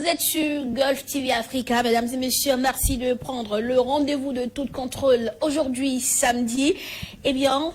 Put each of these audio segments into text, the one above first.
Vous êtes sur Golf TV Africa, mesdames et messieurs, merci de prendre le rendez-vous de tout contrôle aujourd'hui, samedi. Eh bien,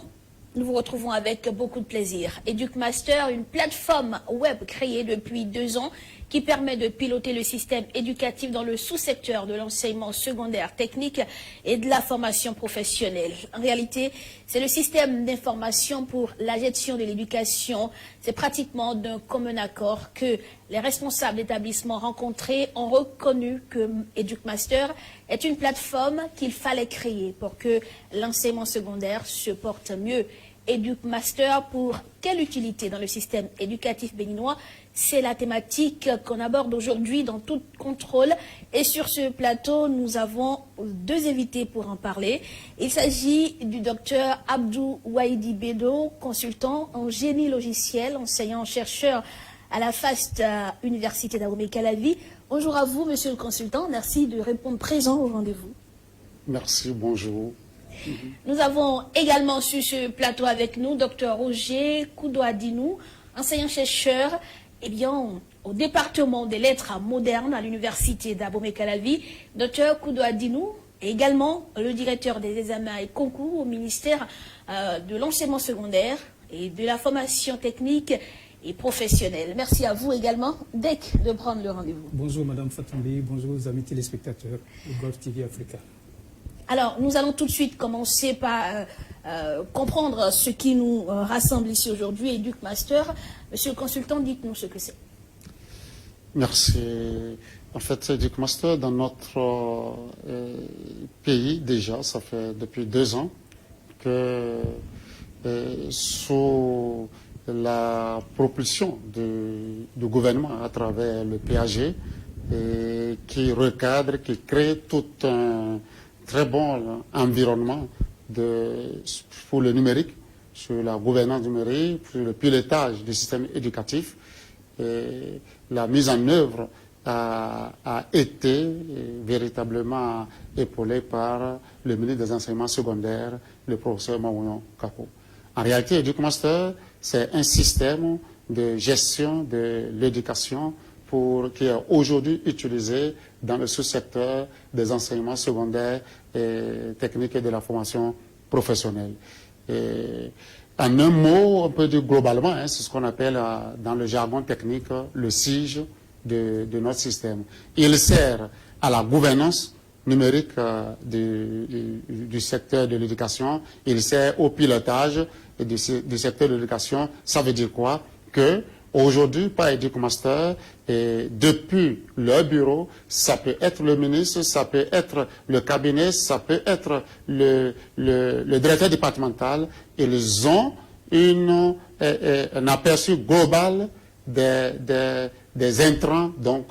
nous vous retrouvons avec beaucoup de plaisir. EducMaster, une plateforme web créée depuis 2 ans qui permet de piloter le système éducatif dans le sous-secteur de l'enseignement secondaire technique et de la formation professionnelle. En réalité, c'est le système d'information pour la gestion de l'éducation. C'est pratiquement d'un commun accord que les responsables d'établissements rencontrés ont reconnu que EducMaster est une plateforme qu'il fallait créer pour que l'enseignement secondaire se porte mieux. EducMaster, pour quelle utilité dans le système éducatif béninois? C'est la thématique qu'on aborde aujourd'hui dans tout contrôle. Et sur ce plateau, nous avons 2 invités pour en parler. Il s'agit du docteur Abdou Waidi Bedo, consultant en génie logiciel, enseignant-chercheur à la FAST Université d'Abomey-Calavi. Bonjour à vous, monsieur le consultant. Merci de répondre présent au rendez-vous. Merci, bonjour. Nous avons également sur ce plateau avec nous Dr Roger Koudouadinou, enseignant-chercheur au département des lettres modernes à l'université d'Abomey-Calavi. Dr Koudouadinou est également le directeur des examens et concours au ministère de l'enseignement secondaire et de la formation technique et professionnelle. Merci à vous également, DEC, de prendre le rendez-vous. Bonjour Madame Fatambi, bonjour aux amis téléspectateurs de Golf TV Africa. Alors, nous allons tout de suite commencer par comprendre ce qui nous rassemble ici aujourd'hui, EducMaster. Monsieur le consultant, dites-nous ce que c'est. Merci. En fait, EducMaster, dans notre pays, déjà, ça fait depuis 2 ans que sous la propulsion du gouvernement à travers le PAG, qui recadre, qui crée tout un très bon environnement pour le numérique, sur la gouvernance numérique, sur le pilotage du système éducatif. Et la mise en œuvre a été véritablement épaulée par le ministre des Enseignements secondaires, le professeur Maouyon Kapo. En réalité, EducMaster, c'est un système de gestion de l'éducation qui est aujourd'hui utilisé dans le sous-secteur des enseignements secondaires et techniques et de la formation professionnelle. Et en un mot, on peut dire globalement, c'est ce qu'on appelle dans le jargon technique le SIGE de notre système. Il sert à la gouvernance numérique du secteur de l'éducation, il sert au pilotage du secteur de l'éducation. Ça veut dire quoi? Que aujourd'hui, par EducMaster, et depuis leur bureau, ça peut être le ministre, ça peut être le cabinet, ça peut être le directeur départemental. Ils ont un aperçu global des intrants donc,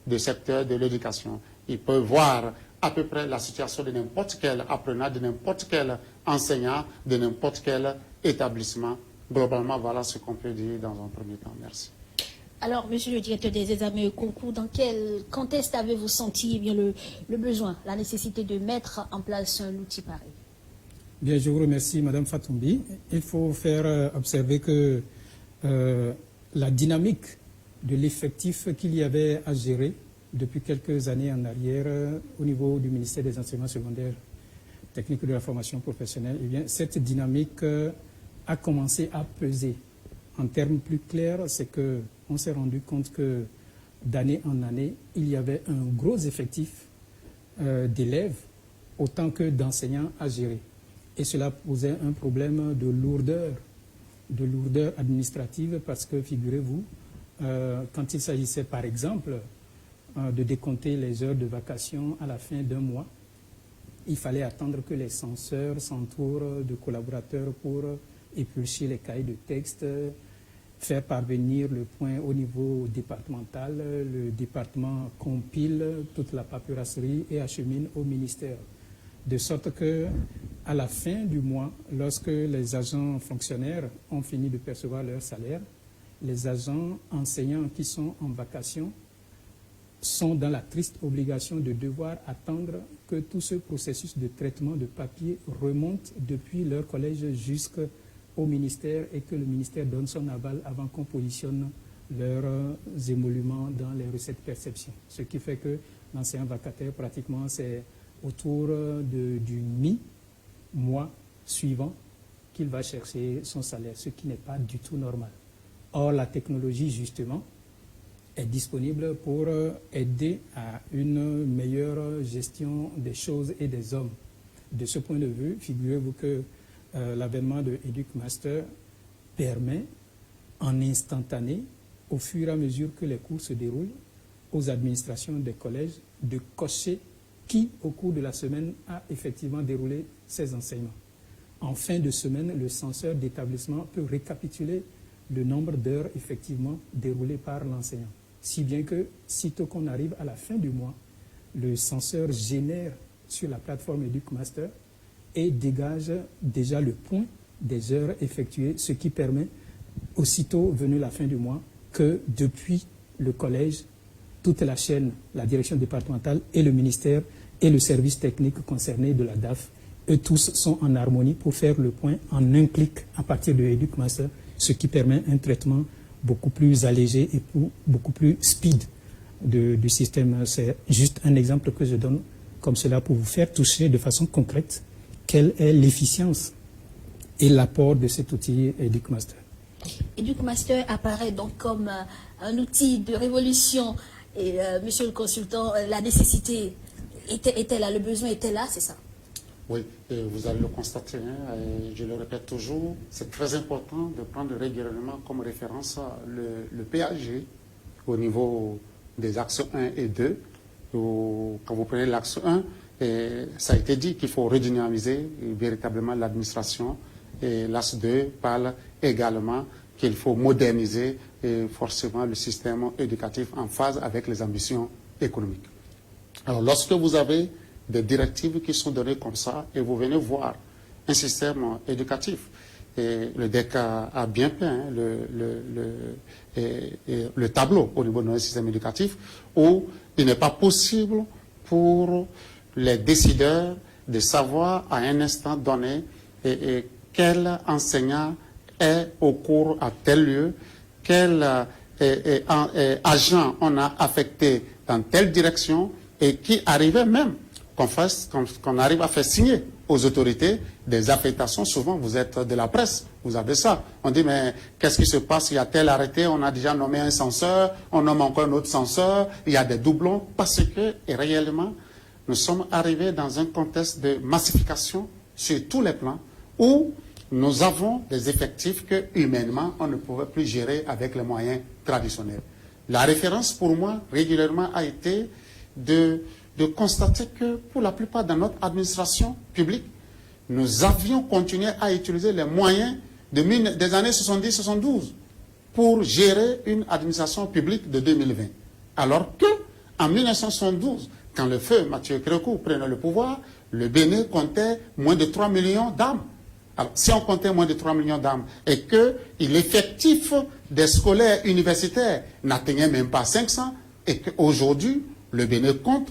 du secteur de l'éducation. Ils peuvent voir à peu près la situation de n'importe quel apprenant, de n'importe quel enseignant, de n'importe quel établissement. Globalement, voilà ce qu'on peut dire dans un premier temps. Merci. Alors, monsieur le directeur des examens et concours, dans quel contexte avez-vous senti le besoin, la nécessité de mettre en place un outil pareil? Bien, je vous remercie, Madame Fatambi. Il faut faire observer que la dynamique de l'effectif qu'il y avait à gérer depuis quelques années en arrière au niveau du ministère des Enseignements secondaires techniques et de la formation professionnelle, eh bien, cette dynamique a commencé à peser. En termes plus clairs, c'est qu'on s'est rendu compte que d'année en année, il y avait un gros effectif d'élèves autant que d'enseignants à gérer. Et cela posait un problème de lourdeur administrative parce que, figurez-vous, quand il s'agissait par exemple de décompter les heures de vacation à la fin d'un mois, il fallait attendre que les censeurs s'entourent de collaborateurs pour éplucher les cahiers de texte, faire parvenir le point au niveau départemental, le département compile toute la paperasserie et achemine au ministère. De sorte que, à la fin du mois, lorsque les agents fonctionnaires ont fini de percevoir leur salaire, les agents enseignants qui sont en vacation sont dans la triste obligation de devoir attendre que tout ce processus de traitement de papier remonte depuis leur collège jusqu'au ministère et que le ministère donne son aval avant qu'on positionne leurs émoluments dans les recettes perception. Ce qui fait que l'enseignant vacataire, pratiquement, c'est autour du mi-mois suivant qu'il va chercher son salaire, ce qui n'est pas du tout normal. Or, la technologie, justement, est disponible pour aider à une meilleure gestion des choses et des hommes. De ce point de vue, figurez-vous que l'avènement de EducMaster permet en instantané, au fur et à mesure que les cours se déroulent, aux administrations des collèges de cocher qui, au cours de la semaine, a effectivement déroulé ces enseignements. En fin de semaine, le censeur d'établissement peut récapituler le nombre d'heures effectivement déroulées par l'enseignant. Si bien que, sitôt qu'on arrive à la fin du mois, le censeur génère sur la plateforme EducMaster et dégage déjà le point des heures effectuées, ce qui permet, aussitôt venu la fin du mois, que depuis le collège, toute la chaîne, la direction départementale et le ministère et le service technique concerné de la DAF, eux tous sont en harmonie pour faire le point en un clic à partir de EducMaster, ce qui permet un traitement beaucoup plus allégé et beaucoup plus speed du système. C'est juste un exemple que je donne comme cela pour vous faire toucher de façon concrète quelle est l'efficience et l'apport de cet outil EducMaster. EducMaster apparaît donc comme un outil de révolution et monsieur le consultant, la nécessité était là, le besoin était là, c'est ça? Oui, et vous allez le constater, hein, et je le répète toujours, c'est très important de prendre régulièrement comme référence le PAG au niveau des axes 1 et 2. Quand vous prenez l'axe 1, ça a été dit qu'il faut redynamiser véritablement l'administration, et l'axe 2 parle également qu'il faut moderniser forcément le système éducatif en phase avec les ambitions économiques. Alors lorsque vous avez des directives qui sont données comme ça, et vous venez voir un système éducatif. Et le DEC a bien peint le tableau au niveau de notre système éducatif, où il n'est pas possible pour les décideurs de savoir à un instant donné quel enseignant est au cours à tel lieu, quel agent on a affecté dans telle direction, et qui arrivait même qu'on arrive à faire signer aux autorités des affectations. Souvent, vous êtes de la presse, vous avez ça. On dit, mais qu'est-ce qui se passe? Il y a tel arrêté, on a déjà nommé un censeur, on nomme encore un autre censeur, il y a des doublons, parce que réellement, nous sommes arrivés dans un contexte de massification sur tous les plans, où nous avons des effectifs que, humainement, on ne pouvait plus gérer avec les moyens traditionnels. La référence, pour moi, régulièrement, a été de constater que pour la plupart de notre administration publique, nous avions continué à utiliser les moyens des années 70-72 pour gérer une administration publique de 2020. Alors que, en 1972, quand le feu Mathieu Crécou prenait le pouvoir, le Bénin comptait moins de 3 millions d'âmes. Alors, si on comptait moins de 3 millions d'âmes et que l'effectif des scolaires universitaires n'atteignait même pas 500, et qu'aujourd'hui, le Bénin compte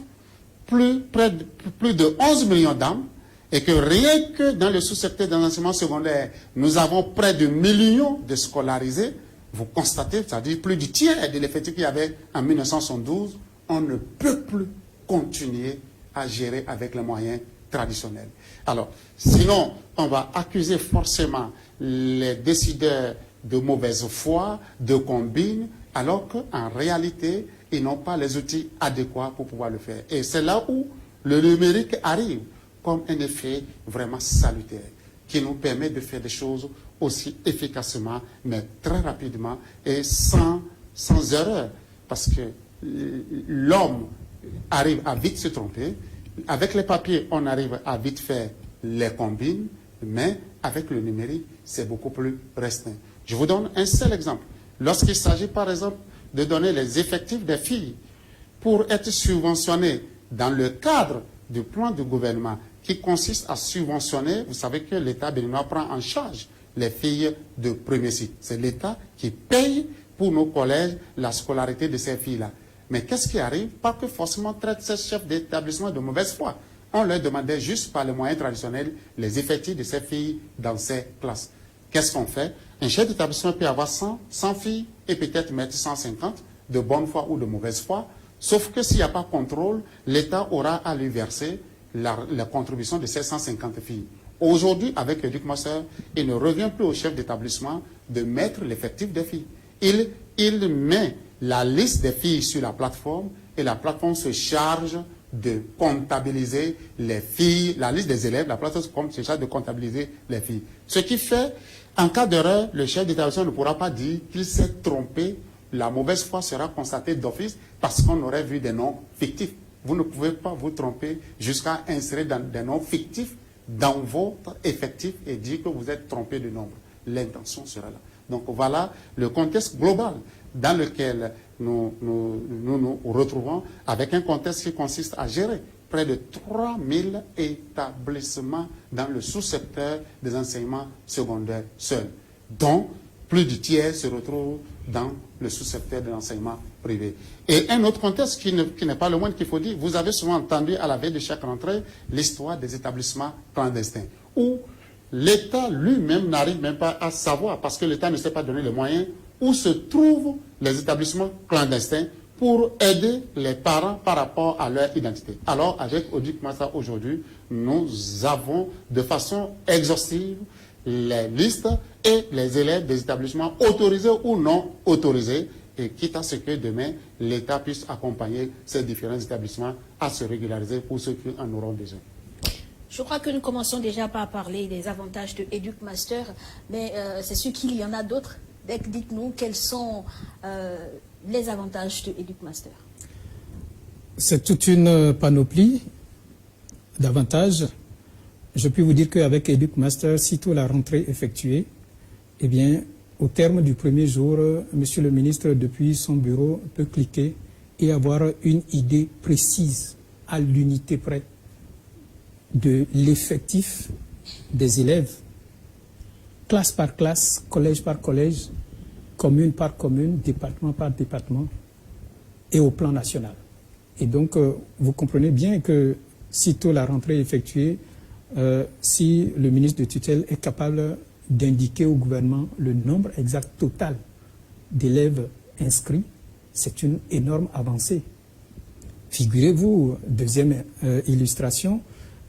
plus de 11 millions d'âmes, et que rien que dans le sous-secteur de l'enseignement secondaire, nous avons près de millions de scolarisés, vous constatez, c'est-à-dire plus du tiers de l'effectif qu'il y avait en 1972, on ne peut plus continuer à gérer avec les moyens traditionnels. Alors, sinon, on va accuser forcément les décideurs de mauvaise foi, de combine, alors qu'en réalité, ils n'ont pas les outils adéquats pour pouvoir le faire. Et c'est là où le numérique arrive comme un effet vraiment salutaire, qui nous permet de faire des choses aussi efficacement, mais très rapidement et sans erreur. Parce que l'homme arrive à vite se tromper. Avec les papiers, on arrive à vite faire les combines, mais avec le numérique, c'est beaucoup plus restreint. Je vous donne un seul exemple. Lorsqu'il s'agit, par exemple, de donner les effectifs des filles pour être subventionnées dans le cadre du plan du gouvernement qui consiste à subventionner, vous savez que l'État béninois prend en charge les filles de premier cycle. C'est l'État qui paye pour nos collèges la scolarité de ces filles-là. Mais qu'est-ce qui arrive? Pas que forcément traite ces chefs d'établissement de mauvaise foi. On leur demandait juste par les moyens traditionnels les effectifs de ces filles dans ces classes. Qu'est-ce qu'on fait? Un chef d'établissement peut avoir 100 filles et peut-être mettre 150 de bonne foi ou de mauvaise foi. Sauf que s'il n'y a pas de contrôle, l'État aura à lui verser la contribution de ces 150 filles. Aujourd'hui, avec EducMaster, il ne revient plus au chef d'établissement de mettre l'effectif des filles. Il met la liste des filles sur la plateforme et la plateforme se charge de comptabiliser les filles, la liste des élèves, la plateforme se charge de comptabiliser les filles. Ce qui fait, en cas d'erreur, le chef d'établissement ne pourra pas dire qu'il s'est trompé. La mauvaise foi sera constatée d'office parce qu'on aurait vu des noms fictifs. Vous ne pouvez pas vous tromper jusqu'à insérer des noms fictifs dans votre effectif et dire que vous êtes trompé de nombre. L'intention sera là. Donc voilà le contexte global dans lequel nous retrouvons, avec un contexte qui consiste à gérer près de 3000 établissements dans le sous-secteur des enseignements secondaires seuls, dont plus du tiers se retrouve dans le sous-secteur de l'enseignement privé. Et un autre contexte qui n'est pas le moindre qu'il faut dire, vous avez souvent entendu à la veille de chaque rentrée l'histoire des établissements clandestins, où l'État lui-même n'arrive même pas à savoir, parce que l'État ne s'est pas donné les moyens, où se trouvent les établissements clandestins pour aider les parents par rapport à leur identité. Alors, avec EducMaster aujourd'hui, nous avons de façon exhaustive les listes et les élèves des établissements autorisés ou non autorisés, et quitte à ce que demain, l'État puisse accompagner ces différents établissements à se régulariser pour ceux qui en auront besoin. Je crois que nous commençons déjà par parler des avantages de EducMaster, mais c'est sûr qu'il y en a d'autres. Dites-nous quels sont les avantages de EducMaster. C'est toute une panoplie d'avantages. Je peux vous dire qu'avec EducMaster, sitôt la rentrée effectuée, eh bien, au terme du premier jour, Monsieur le ministre, depuis son bureau, peut cliquer et avoir une idée précise, à l'unité près, de l'effectif des élèves, classe par classe, collège par collège, commune par commune, département par département, et au plan national. Et donc, vous comprenez bien que, sitôt la rentrée effectuée, si le ministre de tutelle est capable d'indiquer au gouvernement le nombre exact total d'élèves inscrits, c'est une énorme avancée. Figurez-vous, deuxième illustration,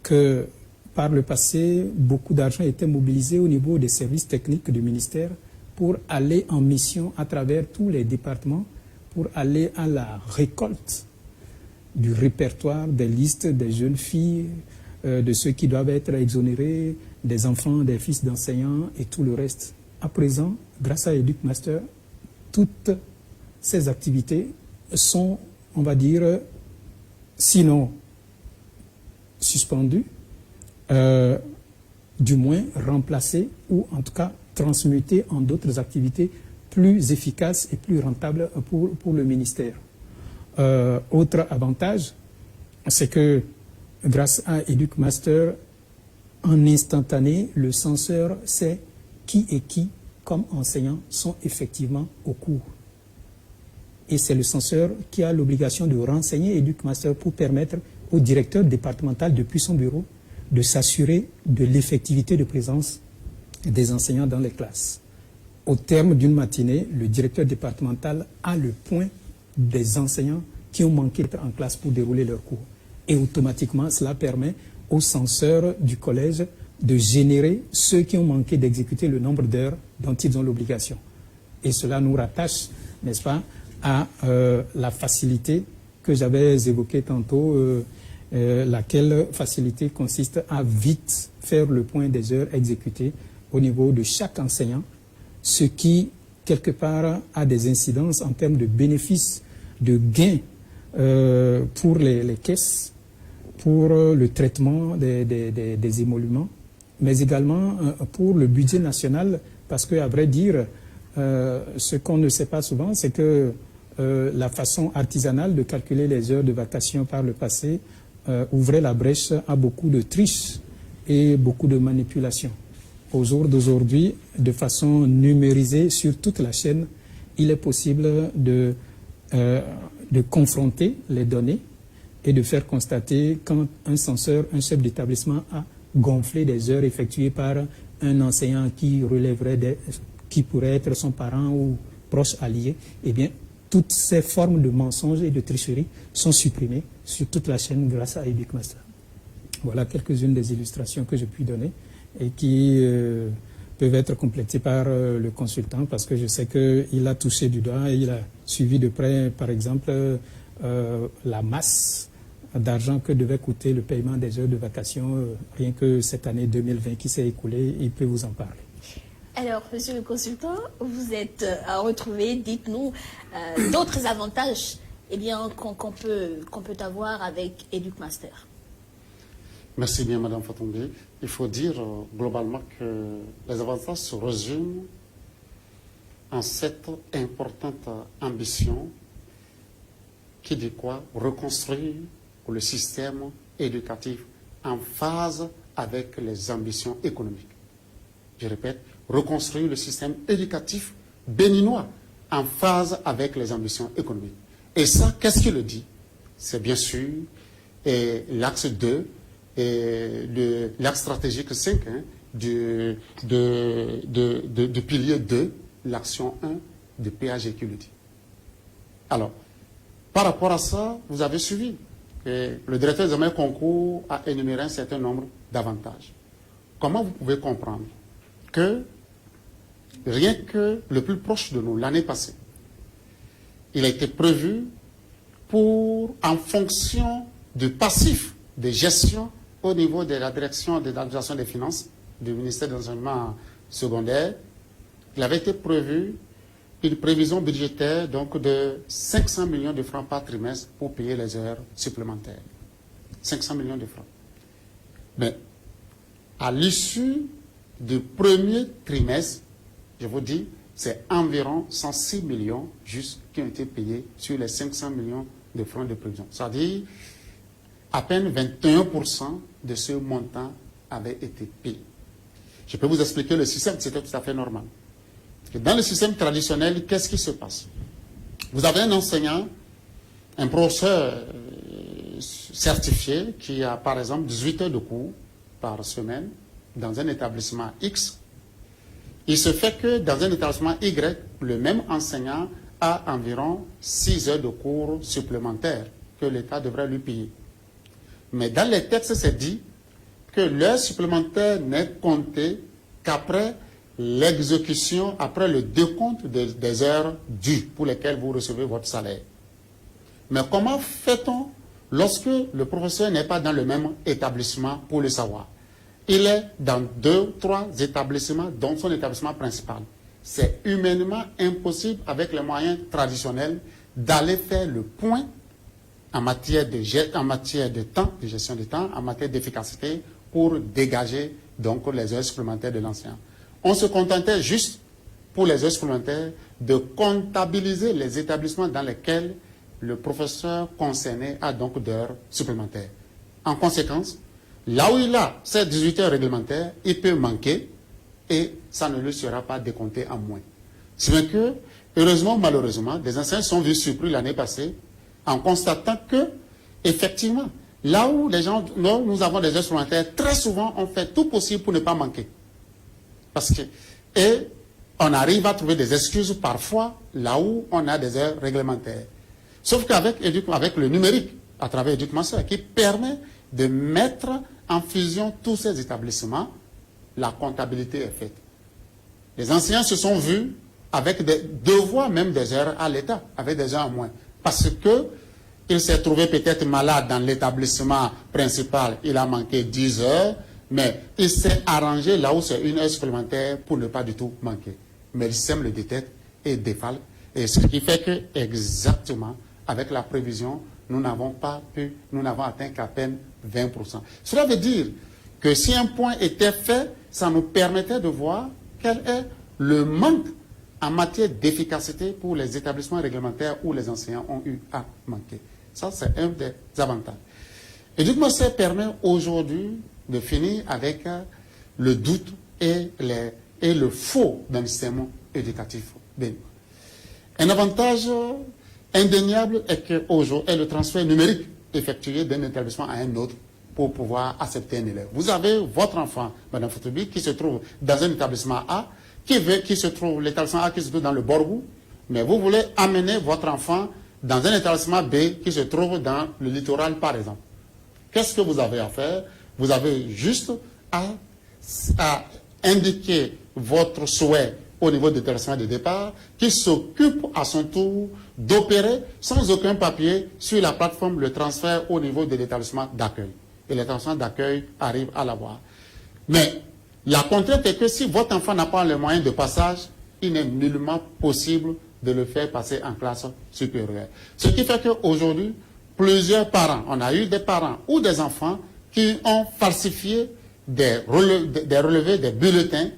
que par le passé, beaucoup d'argent était mobilisé au niveau des services techniques du ministère pour aller en mission à travers tous les départements, pour aller à la récolte du répertoire des listes des jeunes filles, de ceux qui doivent être exonérés, des enfants, des fils d'enseignants et tout le reste. À présent, grâce à EducMaster, toutes ces activités sont, on va dire, sinon suspendues, du moins remplacées ou en tout cas transmutées en d'autres activités plus efficaces et plus rentables pour le ministère. Autre avantage, c'est que grâce à EducMaster, en instantané, le censeur sait qui et qui, comme enseignants, sont effectivement au cours. Et c'est le censeur qui a l'obligation de renseigner EducMaster pour permettre au directeur départemental depuis son bureau de s'assurer de l'effectivité de présence des enseignants dans les classes. Au terme d'une matinée, le directeur départemental a le point des enseignants qui ont manqué d'être en classe pour dérouler leurs cours. Et automatiquement, cela permet aux censeurs du collège de générer ceux qui ont manqué d'exécuter le nombre d'heures dont ils ont l'obligation. Et cela nous rattache, n'est-ce pas, à la facilité que j'avais évoquée tantôt, laquelle facilité consiste à vite faire le point des heures exécutées au niveau de chaque enseignant, ce qui, quelque part, a des incidences en termes de bénéfices, de gains pour les caisses, pour le traitement des émoluments, mais également pour le budget national, parce qu'à vrai dire, ce qu'on ne sait pas souvent, c'est que la façon artisanale de calculer les heures de vacation par le passé ouvrait la brèche à beaucoup de triches et beaucoup de manipulations. Au jour d'aujourd'hui, de façon numérisée sur toute la chaîne, il est possible de confronter les données et de faire constater quand un censeur, un chef d'établissement a gonflé des heures effectuées par un enseignant qui relèverait qui pourrait être son parent ou proches alliés, eh bien, toutes ces formes de mensonges et de tricherie sont supprimées sur toute la chaîne grâce à EducMaster. Voilà quelques-unes des illustrations que je puis donner et qui peuvent être complétées par le consultant, parce que je sais qu'il a touché du doigt et il a suivi de près, par exemple, la masse d'argent que devait coûter le paiement des heures de vacation, rien que cette année 2020 qui s'est écoulée, il peut vous en parler. Alors, monsieur le consultant, vous êtes à retrouver, dites-nous, d'autres avantages qu'on peut avoir avec EducMaster. Merci bien, Madame Fatombi. Il faut dire globalement que les avantages se résument en cette importante ambition qui dit quoi? Reconstruire le système éducatif en phase avec les ambitions économiques. Je répète, reconstruire le système éducatif béninois en phase avec les ambitions économiques. Et ça, qu'est-ce qu'il le dit? C'est bien sûr l'axe 2 et l'axe stratégique 5 du pilier 2, l'action 1 de PAG qui le dit. Alors, par rapport à ça, vous avez suivi. Le directeur des examens concours a énuméré un certain nombre d'avantages. Comment vous pouvez comprendre que rien que le plus proche de nous, l'année passée, il a été prévu pour, en fonction du passif de gestion au niveau de la direction de l'administration des finances du ministère de l'enseignement secondaire, il avait été prévu une prévision budgétaire donc de 500 millions de francs par trimestre pour payer les heures supplémentaires. 500 millions de francs. Mais à l'issue du premier trimestre, je vous dis, c'est environ 106 millions juste qui ont été payés sur les 500 millions de francs de prévision. C'est-à-dire, à peine 21% de ce montant avait été payé. Je peux vous expliquer le système, c'était tout à fait normal. Dans le système traditionnel, qu'est-ce qui se passe? Vous avez un enseignant, un professeur certifié qui a par exemple 18 heures de cours par semaine dans un établissement X. Il se fait que dans un établissement Y, le même enseignant a environ 6 heures de cours supplémentaires que l'État devrait lui payer. Mais dans les textes, c'est dit que l'heure supplémentaire n'est comptée qu'après l'exécution, après le décompte des heures dues pour lesquelles vous recevez votre salaire. Mais comment fait-on lorsque le professeur n'est pas dans le même établissement pour le savoir? Il est dans 2, 3 établissements, dont son établissement principal. C'est humainement impossible, avec les moyens traditionnels, d'aller faire le point en matière de temps, de gestion du temps, en matière d'efficacité, pour dégager donc les heures supplémentaires de l'enseignant. On se contentait juste, pour les heures supplémentaires, de comptabiliser les établissements dans lesquels le professeur concerné a donc d'heures supplémentaires. En conséquence, là où il a ces 18 heures réglementaires, il peut manquer et ça ne lui sera pas décompté en moins. C'est bien que, heureusement ou malheureusement, des enseignants sont vus surpris l'année passée en constatant que, effectivement, là où nous avons des heures supplémentaires, très souvent on fait tout possible pour ne pas manquer. Et on arrive à trouver des excuses parfois là où on a des heures réglementaires. Sauf qu'avec le numérique, à travers EducMaster, qui permet de mettre en fusion tous ces établissements, la comptabilité est faite. Les enseignants se sont vus avec des devoirs, même des heures à l'État, avec des heures en moins. Parce qu'il s'est trouvé peut-être malade dans l'établissement principal, il a manqué 10 heures, mais il s'est arrangé là où c'est une heure supplémentaire pour ne pas du tout manquer. Mais le système le détecte et défale. Et ce qui fait que, exactement, avec la prévision, nous n'avons atteint qu'à peine 20%. Cela veut dire que si un point était fait, ça nous permettait de voir quel est le manque en matière d'efficacité pour les établissements réglementaires où les enseignants ont eu à manquer. Ça, c'est un des avantages. EducMaster permet aujourd'hui de finir avec le doute et le faux dans le système éducatif. Un avantage indéniable est le transfert numérique effectué d'un établissement à un autre pour pouvoir accepter un élève. Vous avez votre enfant, Mme Fatombi, qui se trouve dans un établissement A, l'établissement A qui se trouve dans le Borgou, mais vous voulez amener votre enfant dans un établissement B qui se trouve dans le littoral, par exemple. Qu'est-ce que vous avez à faire? Vous avez juste à indiquer votre souhait au niveau de l'établissement de départ, qui s'occupe à son tour d'opérer sans aucun papier sur la plateforme le transfert au niveau de l'établissement d'accueil. Et l'établissement d'accueil arrive à l'avoir. Mais la contrainte est que si votre enfant n'a pas le moyen de passage, il n'est nullement possible de le faire passer en classe supérieure. Ce qui fait qu'aujourd'hui, plusieurs parents, on a eu des parents ou des enfants qui ont falsifié des relevés, des bulletins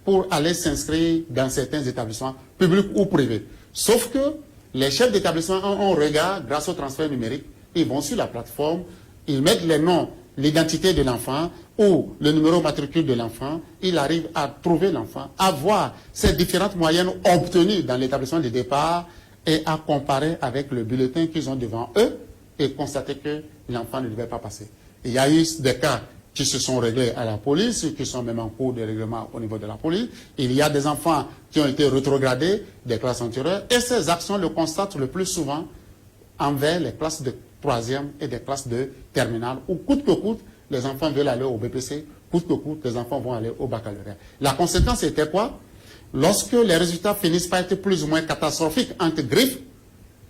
pour aller s'inscrire dans certains établissements publics ou privés. Sauf que les chefs d'établissement ont un regard grâce au transfert numérique. Ils vont sur la plateforme, ils mettent les noms, l'identité de l'enfant ou le numéro matricule de l'enfant. Ils arrivent à trouver l'enfant, à voir ces différentes moyennes obtenues dans l'établissement de départ et à comparer avec le bulletin qu'ils ont devant eux et constater que l'enfant ne devait pas passer. Il y a eu des cas qui se sont réglés à la police, qui sont même en cours de règlement au niveau de la police. Il y a des enfants qui ont été rétrogradés des classes antérieures et ces actions le constatent le plus souvent envers les classes de troisième et des classes de terminale où coûte que coûte, les enfants veulent aller au BPC, coûte que coûte, les enfants vont aller au baccalauréat. La conséquence était quoi? Lorsque les résultats finissent par être plus ou moins catastrophiques entre griffes,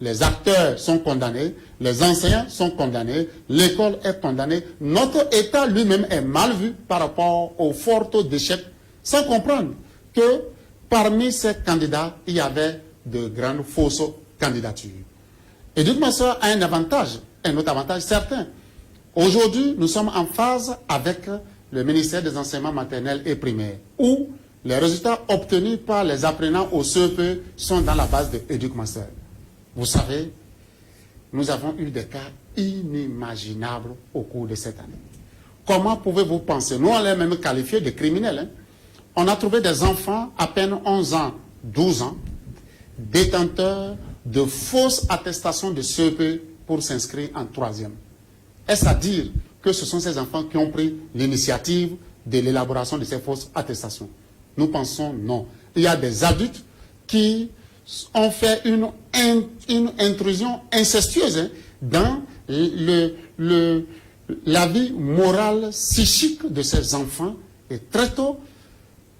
les acteurs sont condamnés, les enseignants sont condamnés, l'école est condamnée. Notre État lui-même est mal vu par rapport au fort taux d'échec, sans comprendre que parmi ces candidats, il y avait de grandes fausses candidatures. Et Éduc-ma-Soeur a un avantage, un autre avantage certain. Aujourd'hui, nous sommes en phase avec le ministère des enseignements maternels et primaires, où les résultats obtenus par les apprenants au CEP sont dans la base de Éduc-ma-Soeur. Vous savez, nous avons eu des cas inimaginables au cours de cette année. Comment pouvez-vous penser? Nous, on les même qualifiés de criminels. Hein? On a trouvé des enfants, à peine 11 ans, 12 ans, détenteurs de fausses attestations de CEP pour s'inscrire en troisième. Est-ce à dire que ce sont ces enfants qui ont pris l'initiative de l'élaboration de ces fausses attestations? Nous pensons non. Il y a des adultes qui ont fait une intrusion incestueuse hein, dans la vie morale, psychique de ces enfants, et très tôt,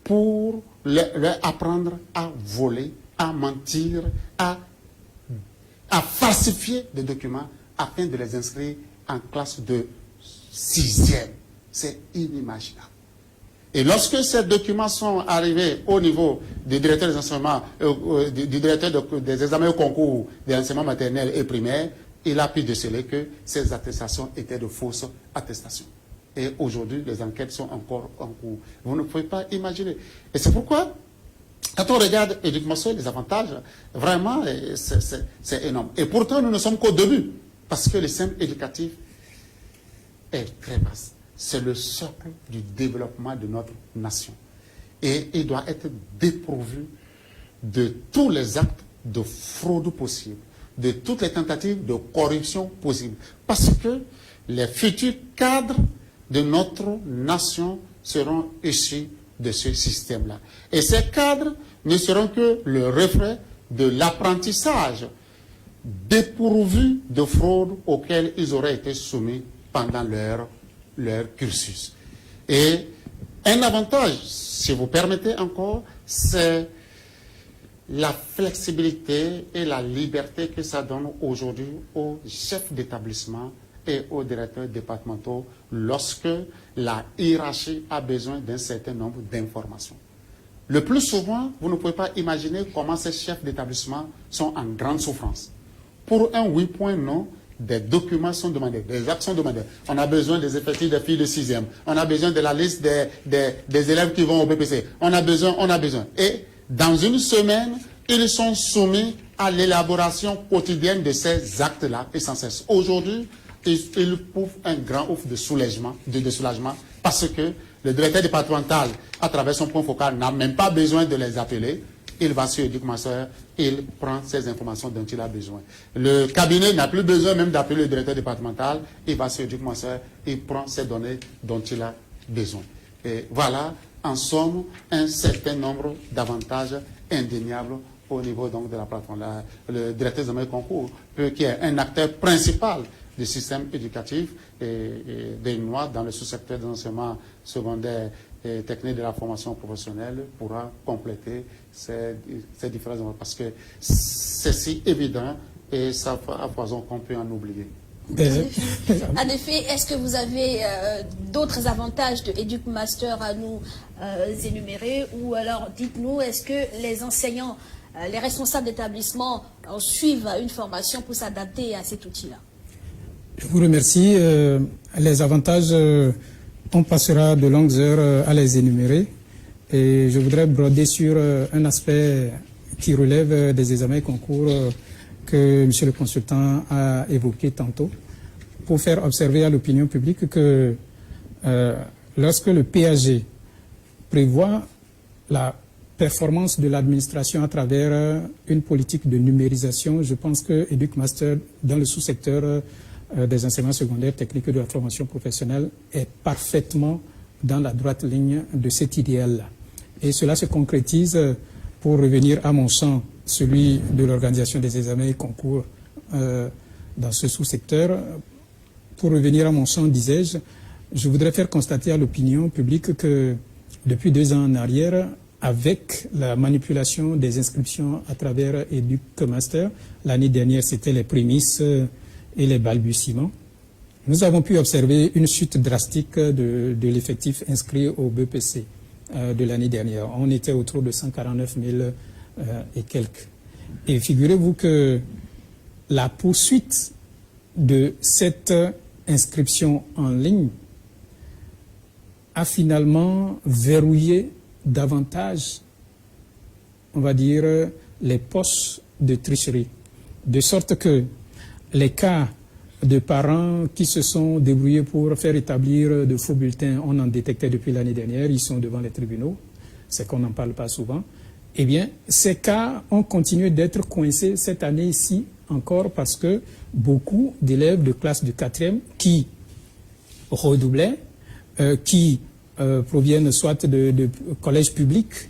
pour leur apprendre à voler, à mentir, à falsifier des documents afin de les inscrire en classe de 6e. C'est inimaginable. Et lorsque ces documents sont arrivés au niveau du directeur des enseignements, du directeur des examens au concours des enseignements maternels et primaires, il a pu déceler que ces attestations étaient de fausses attestations. Et aujourd'hui, les enquêtes sont encore en cours. Vous ne pouvez pas imaginer. Et c'est pourquoi, quand on regarde Éduc-ma-Soeur, les avantages, vraiment, c'est énorme. Et pourtant, nous ne sommes qu'au début, parce que le système éducatif est très vaste. C'est le socle du développement de notre nation. Et il doit être dépourvu de tous les actes de fraude possibles, de toutes les tentatives de corruption possibles. Parce que les futurs cadres de notre nation seront issus de ce système-là. Et ces cadres ne seront que le reflet de l'apprentissage dépourvu de fraude auquel ils auraient été soumis pendant leur cursus. Et un avantage, si vous permettez encore, c'est la flexibilité et la liberté que ça donne aujourd'hui aux chefs d'établissement et aux directeurs départementaux lorsque la hiérarchie a besoin d'un certain nombre d'informations. Le plus souvent, vous ne pouvez pas imaginer comment ces chefs d'établissement sont en grande souffrance. Pour un 8 points non, des documents sont demandés, des actes sont demandés. On a besoin des effectifs des filles de 6e. On a besoin de la liste des élèves qui vont au BPC. On a besoin. Et dans une semaine, ils sont soumis à l'élaboration quotidienne de ces actes-là et sans cesse. Aujourd'hui, ils prouvent un grand ouf de soulagement, parce que le directeur départemental, à travers son point focal, n'a même pas besoin de les appeler. Il va sur Éduc-ma-Soeur, il prend ces informations dont il a besoin. Le cabinet n'a plus besoin même d'appeler le directeur départemental, il va sur Éduc-ma-Soeur, il prend ces données dont il a besoin. Et voilà, en somme, un certain nombre d'avantages indéniables au niveau donc de la plateforme. Le directeur des concours, qui est un acteur principal du système éducatif et des Noix dans le sous-secteur de l'enseignement secondaire et technique de la formation professionnelle, pourra compléter ces différences, parce que c'est si évident et ça à poison qu'on peut en oublier. En effet, est-ce que vous avez d'autres avantages de EducMaster à nous énumérer, ou alors dites-nous, est-ce que les enseignants, les responsables d'établissement suivent une formation pour s'adapter à cet outil-là? Je vous remercie. Les avantages, on passera de longues heures à les énumérer, et je voudrais broder sur un aspect qui relève des examens et concours que M. le consultant a évoqué tantôt, pour faire observer à l'opinion publique que lorsque le PAG prévoit la performance de l'administration à travers une politique de numérisation, je pense que EducMaster, dans le sous-secteur des enseignements secondaires techniques et de la formation professionnelle, est parfaitement dans la droite ligne de cet idéal-là. Et cela se concrétise, pour revenir à mon champ, celui de l'organisation des examens et concours dans ce sous-secteur. Pour revenir à mon champ, disais-je, je voudrais faire constater à l'opinion publique que depuis 2 ans en arrière, avec la manipulation des inscriptions à travers EducMaster, l'année dernière c'était les prémices et les balbutiements, nous avons pu observer une chute drastique de l'effectif inscrit au BEPC de l'année dernière. On était autour de 149 000 et quelques. Et figurez-vous que la poursuite de cette inscription en ligne a finalement verrouillé davantage, on va dire, les poches de tricherie. De sorte que les cas de parents qui se sont débrouillés pour faire établir de faux bulletins, on en détectait depuis l'année dernière, ils sont devant les tribunaux, c'est qu'on n'en parle pas souvent. Eh bien, ces cas ont continué d'être coincés cette année-ci encore, parce que beaucoup d'élèves de classe de 4e qui redoublaient, qui proviennent soit de collèges publics,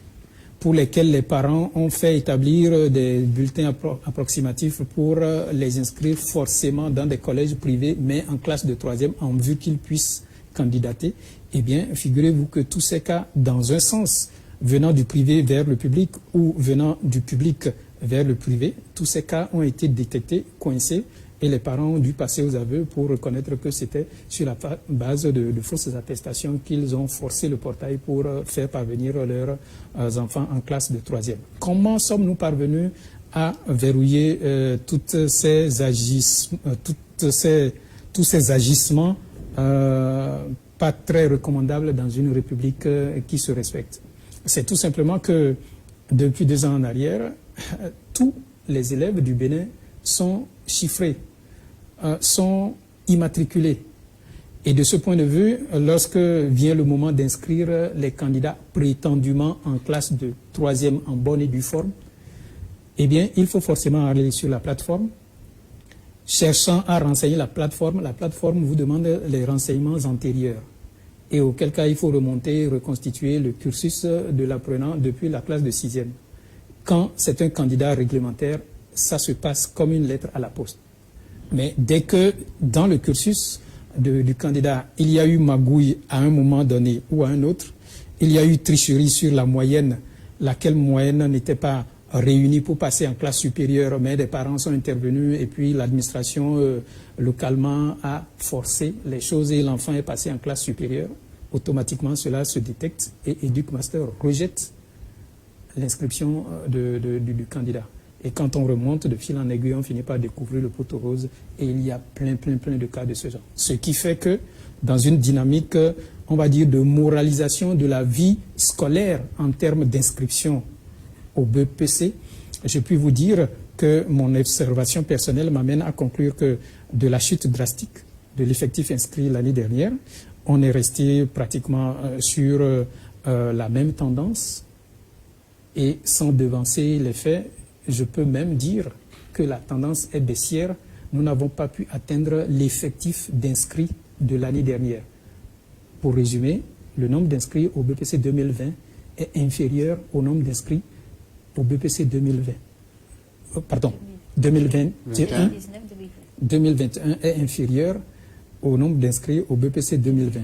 pour lesquels les parents ont fait établir des bulletins approximatifs pour les inscrire forcément dans des collèges privés, mais en classe de 3e, en vue qu'ils puissent candidater. Eh bien, figurez-vous que tous ces cas, dans un sens, venant du privé vers le public ou venant du public vers le privé, tous ces cas ont été détectés, coincés, et les parents ont dû passer aux aveux pour reconnaître que c'était sur la base de fausses attestations qu'ils ont forcé le portail pour faire parvenir leurs enfants en classe de 3e. Comment sommes-nous parvenus à verrouiller tous ces agissements pas très recommandables dans une république qui se respecte? C'est tout simplement que depuis 2 ans en arrière, tous les élèves du Bénin sont chiffrés, sont immatriculés. Et de ce point de vue, lorsque vient le moment d'inscrire les candidats prétendument en classe de 3e en bonne et due forme, eh bien, il faut forcément aller sur la plateforme. Cherchant à renseigner la plateforme vous demande les renseignements antérieurs. Et auquel cas, il faut remonter, reconstituer le cursus de l'apprenant depuis la classe de 6e. Quand c'est un candidat réglementaire, ça se passe comme une lettre à la poste. Mais dès que dans le cursus du candidat, il y a eu magouille à un moment donné ou à un autre, il y a eu tricherie sur la moyenne, laquelle moyenne n'était pas réunie pour passer en classe supérieure, mais des parents sont intervenus et puis l'administration localement a forcé les choses et l'enfant est passé en classe supérieure. Automatiquement, cela se détecte et EducMaster rejette l'inscription du candidat. Et quand on remonte de fil en aiguille, on finit par découvrir le poteau rose et il y a plein de cas de ce genre. Ce qui fait que dans une dynamique, on va dire, de moralisation de la vie scolaire en termes d'inscription au BEPC, je puis vous dire que mon observation personnelle m'amène à conclure que de la chute drastique de l'effectif inscrit l'année dernière, on est resté pratiquement sur la même tendance et sans devancer les faits, je peux même dire que la tendance est baissière. Nous n'avons pas pu atteindre l'effectif d'inscrits de l'année dernière. Pour résumer, le nombre d'inscrits au BEPC 2020 est inférieur au nombre d'inscrits au BEPC 2020. pardon, 2021, 19-2020. 2021 est inférieur au nombre d'inscrits au BPC 2020.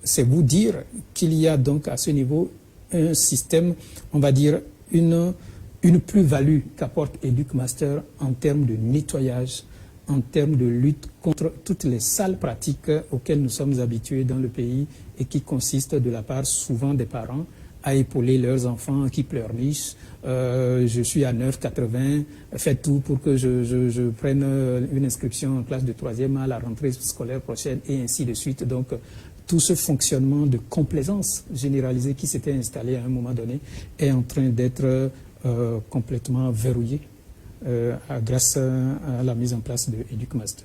C'est vous dire qu'il y a donc à ce niveau un système, on va dire, une plus-value qu'apporte EducMaster en termes de nettoyage, en termes de lutte contre toutes les sales pratiques auxquelles nous sommes habitués dans le pays et qui consistent de la part souvent des parents à épauler leurs enfants qui pleurnichent. Je suis à 9,80, faites tout pour que je prenne une inscription en classe de 3e à la rentrée scolaire prochaine et ainsi de suite. Donc, tout ce fonctionnement de complaisance généralisée qui s'était installé à un moment donné est en train d'être complètement verrouillé grâce à la mise en place de EducMaster.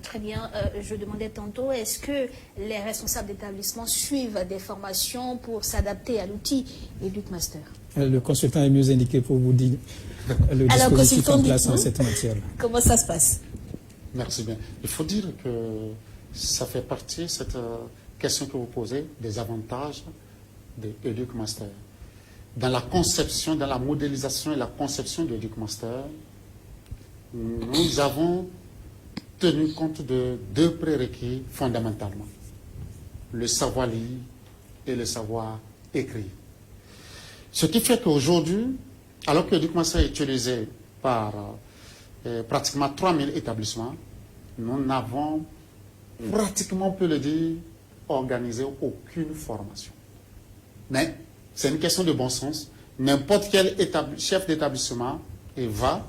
Très bien. Je demandais tantôt, est-ce que les responsables d'établissement suivent des formations pour s'adapter à l'outil EducMaster? Le consultant est mieux indiqué pour vous dire le dispositif en place en cette matière. Comment ça se passe? Merci bien. Il faut dire que ça fait partie, cette question que vous posez, des avantages de EducMaster. Dans la conception, dans la modélisation et la conception de EducMaster, nous avons tenu compte de deux prérequis fondamentalement. Le savoir lire et le savoir écrire. Ce qui fait qu'aujourd'hui, alors que EducMaster est utilisé par pratiquement 3000 établissements, nous n'avons pratiquement, on peut le dire, organisé aucune formation. Mais c'est une question de bon sens. N'importe quel chef d'établissement va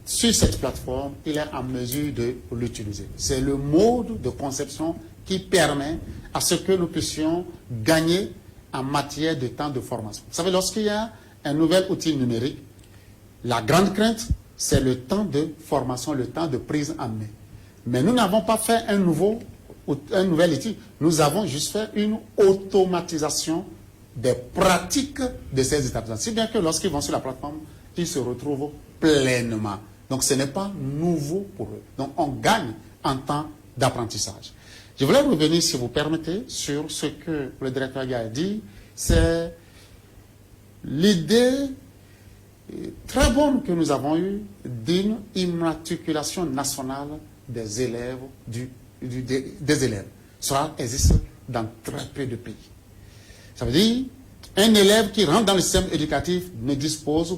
sur cette plateforme, il est en mesure de l'utiliser. C'est le mode de conception qui permet à ce que nous puissions gagner en matière de temps de formation. Vous savez, lorsqu'il y a un nouvel outil numérique, la grande crainte, c'est le temps de formation, le temps de prise en main. Mais nous n'avons pas fait un nouvel outil. Nous avons juste fait une automatisation des pratiques de ces établissements. Si bien que lorsqu'ils vont sur la plateforme, ils se retrouvent pleinement. Donc ce n'est pas nouveau pour eux. Donc on gagne en temps d'apprentissage. Je voulais revenir, si vous permettez, sur ce que le directeur a dit. C'est l'idée très bonne que nous avons eue d'une immatriculation nationale des élèves, des élèves. Cela existe dans très peu de pays. Ça veut dire un élève qui rentre dans le système éducatif ne dispose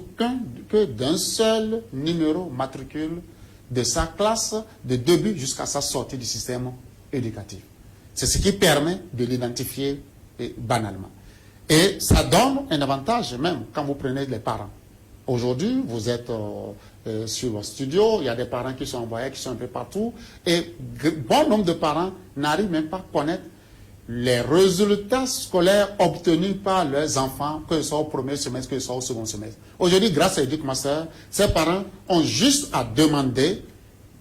que d'un seul numéro matricule de sa classe de début jusqu'à sa sortie du système éducatif. C'est ce qui permet de l'identifier banalement. Et ça donne un avantage même quand vous prenez les parents. Aujourd'hui, vous êtes sur votre studio, il y a des parents qui sont envoyés, qui sont un peu partout, et bon nombre de parents n'arrivent même pas à connaître les résultats scolaires obtenus par leurs enfants, que ce soit au premier semestre, que ce soit au second semestre. Aujourd'hui, grâce à EducMaster, ces parents ont juste à demander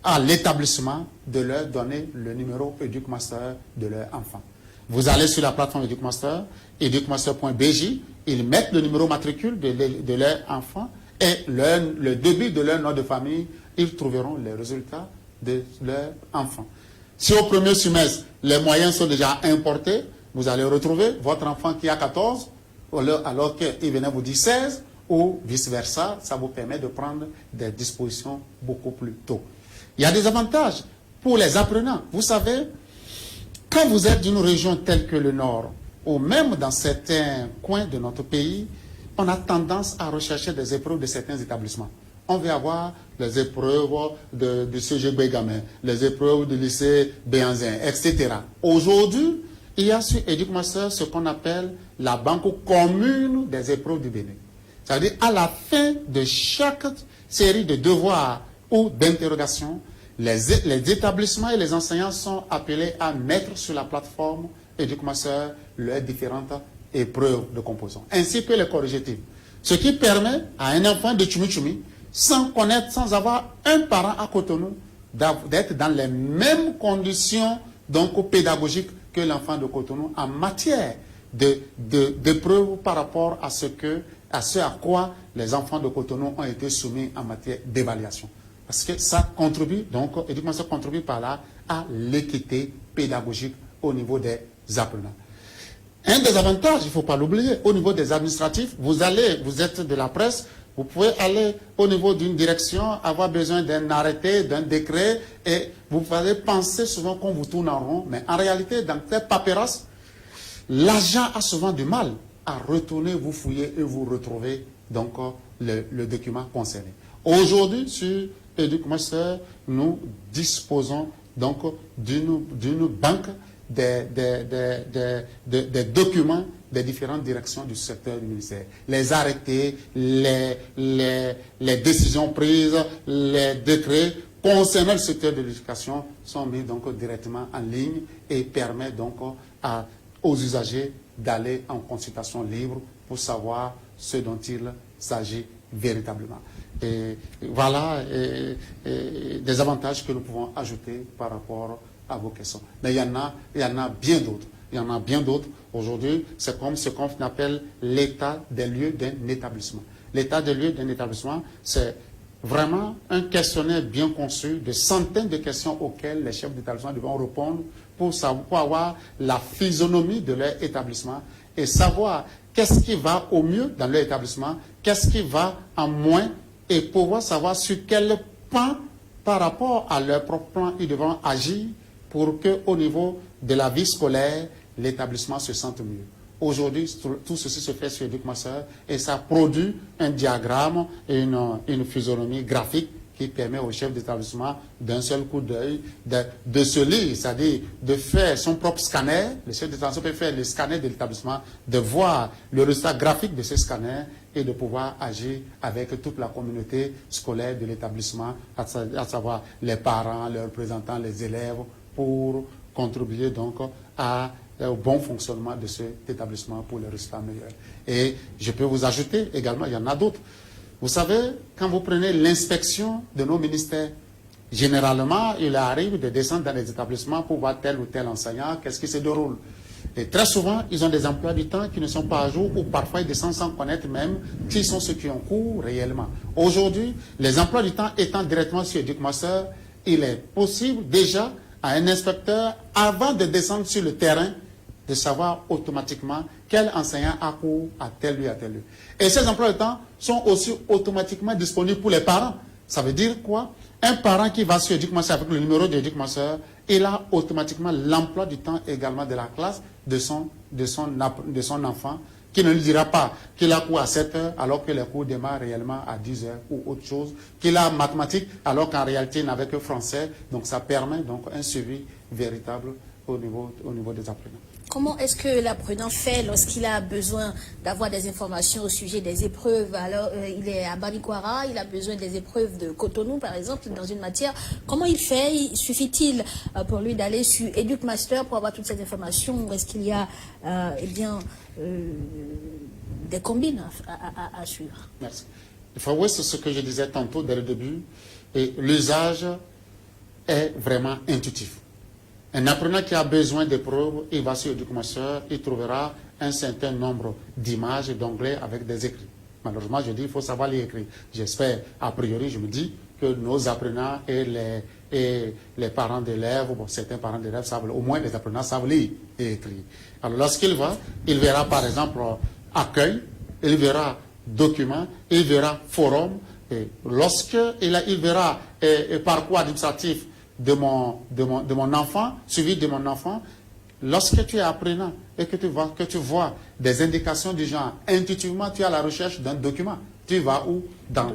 à l'établissement de leur donner le numéro EducMaster de leur enfant. Vous allez sur la plateforme EducMaster, educmaster.bj, ils mettent le numéro matricule de leur enfant et le début de leur nom de famille, ils trouveront les résultats de leur enfant. Si au premier semestre, les moyens sont déjà importés, vous allez retrouver votre enfant qui a 14, alors qu'il venait vous dire 16, ou vice-versa. Ça vous permet de prendre des dispositions beaucoup plus tôt. Il y a des avantages pour les apprenants. Vous savez, quand vous êtes d'une région telle que le Nord, ou même dans certains coins de notre pays, on a tendance à rechercher des épreuves de certains établissements. On veut avoir les épreuves du CGB Gamin, les épreuves du lycée Béanzin, etc. Aujourd'hui, il y a sur EducMaster ce qu'on appelle la banque commune des épreuves du Bénin. C'est-à-dire, à la fin de chaque série de devoirs ou d'interrogations, les établissements et les enseignants sont appelés à mettre sur la plateforme EducMaster leurs différentes épreuves de composition, ainsi que les corrigetifs. Ce qui permet à un enfant de Tchumi-Tchumi, sans connaître, sans avoir un parent à Cotonou, d'être dans les mêmes conditions donc pédagogiques que l'enfant de Cotonou en matière d'épreuves par rapport à ce à quoi les enfants de Cotonou ont été soumis en matière d'évaluation. Parce que ça contribue, donc, EducMaster contribue par là à l'équité pédagogique au niveau des apprenants. Un des avantages, il ne faut pas l'oublier, au niveau des administratifs, vous êtes de la presse, Vous pouvez aller au niveau d'une direction, avoir besoin d'un arrêté, d'un décret, et vous allez penser souvent qu'on vous tourne en rond, mais en réalité, dans cette paperasse, l'agent a souvent du mal à retourner, vous fouiller et vous retrouver donc le document concerné. Aujourd'hui, sur EducMaster, nous disposons donc d'une banque des documents des différentes directions du secteur du ministère. Les arrêtés, les décisions prises, les décrets concernant le secteur de l'éducation sont mis donc directement en ligne et permettent donc aux usagers d'aller en consultation libre pour savoir ce dont il s'agit véritablement. Et voilà des avantages que nous pouvons ajouter par rapport à vos questions. Mais il y en a bien d'autres. Il y en a bien d'autres. Aujourd'hui, c'est comme ce qu'on appelle l'état des lieux d'un établissement. L'état des lieux d'un établissement, c'est vraiment un questionnaire bien conçu de centaines de questions auxquelles les chefs d'établissement devront répondre pour avoir la physionomie de leur établissement et savoir qu'est-ce qui va au mieux dans leur établissement, qu'est-ce qui va en moins, et pouvoir savoir sur quel point, par rapport à leur propre plan, ils devront agir pour qu'au niveau de la vie scolaire, l'établissement se sente mieux. Aujourd'hui, tout ceci se fait sur EducMaster et ça produit un diagramme et une physionomie graphique qui permet au chef d'établissement d'un seul coup d'œil de se lire, c'est-à-dire de faire son propre scanner. Le chef d'établissement peut faire le scanner de l'établissement, de voir le résultat graphique de ce scanner et de pouvoir agir avec toute la communauté scolaire de l'établissement, à savoir les parents, les représentants, les élèves, pour contribuer donc au bon fonctionnement de cet établissement pour les résultats meilleurs. Et je peux vous ajouter également, il y en a d'autres. Vous savez, quand vous prenez l'inspection de nos ministères, généralement, il arrive de descendre dans les établissements pour voir tel ou tel enseignant, qu'est-ce qui se déroule. Et très souvent, ils ont des emplois du temps qui ne sont pas à jour ou parfois ils descendent sans connaître même qui sont ceux qui ont cours réellement. Aujourd'hui, les emplois du temps étant directement sur EducMaster, il est possible déjà à un inspecteur, avant de descendre sur le terrain, de savoir automatiquement quel enseignant a cours à tel lieu, à tel lieu. Et ces emplois de temps sont aussi automatiquement disponibles pour les parents. Ça veut dire quoi? Un parent qui va sur EducMaster avec le numéro d'EducMaster, il a automatiquement l'emploi du temps également de la classe de son enfant, qui ne lui dira pas qu'il a cours à 7 heures alors que les cours démarrent réellement à 10 heures ou autre chose, qu'il a mathématiques alors qu'en réalité il n'avait que français. Donc ça permet donc un suivi véritable au niveau des apprenants. Comment est-ce que l'apprenant fait lorsqu'il a besoin d'avoir des informations au sujet des épreuves? Alors, il est à Banikwara, il a besoin des épreuves de Cotonou, par exemple, dans une matière. Comment il fait? Suffit-il pour lui d'aller sur EducMaster pour avoir toutes ces informations? Ou est-ce qu'il y a des combines à suivre? Merci. Il faut voir ce que je disais tantôt dès le début. Et l'usage est vraiment intuitif. Un apprenant qui a besoin d'épreuves, il va sur EducMaster, il trouvera un certain nombre d'images et d'onglets avec des écrits. Malheureusement, je dis il faut savoir les écrire. J'espère, a priori, je me dis que nos apprenants et les parents d'élèves, bon, certains parents d'élèves savent, au moins les apprenants savent lire et écrire. Alors lorsqu'il va, il verra par exemple accueil, il verra document, il verra forum, et lorsqu'il verra parcours administratif de mon enfant, suivi de mon enfant, lorsque tu es apprenant et que tu vois des indications du genre, intuitivement tu es à la recherche d'un document. Tu vas où? Dans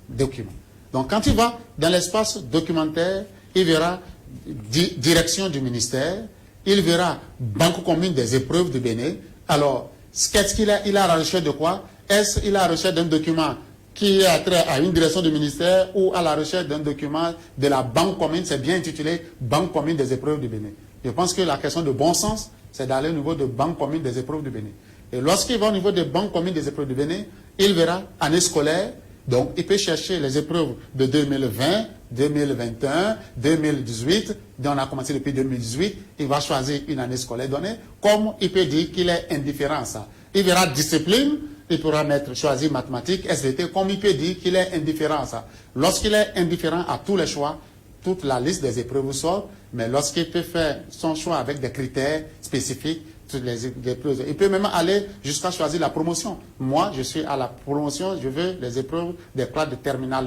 document. Donc quand tu vas dans l'espace documentaire, il verra direction du ministère, il verra banque commune des épreuves de Bénin. Alors, qu'est-ce qu'il a? Il a à la recherche de quoi? Est-ce qu'il a à la recherche d'un document qui a trait à une direction du ministère ou à la recherche d'un document de la banque commune? C'est bien intitulé Banque commune des épreuves du Bénin. Je pense que la question de bon sens, c'est d'aller au niveau de Banque commune des épreuves du Bénin. Et lorsqu'il va au niveau de Banque commune des épreuves du Bénin, il verra année scolaire. Donc, il peut chercher les épreuves de 2020, 2021, 2018. On a commencé depuis 2018. Il va choisir une année scolaire donnée. Comme il peut dire qu'il est indifférent à ça. Il verra discipline. Il pourra choisir mathématiques, SVT, comme il peut dire qu'il est indifférent à ça. Lorsqu'il est indifférent à tous les choix, toute la liste des épreuves sort, mais lorsqu'il peut faire son choix avec des critères spécifiques, toutes les épreuves. Il peut même aller jusqu'à choisir la promotion. Moi, je suis à la promotion, je veux les épreuves des classes de terminale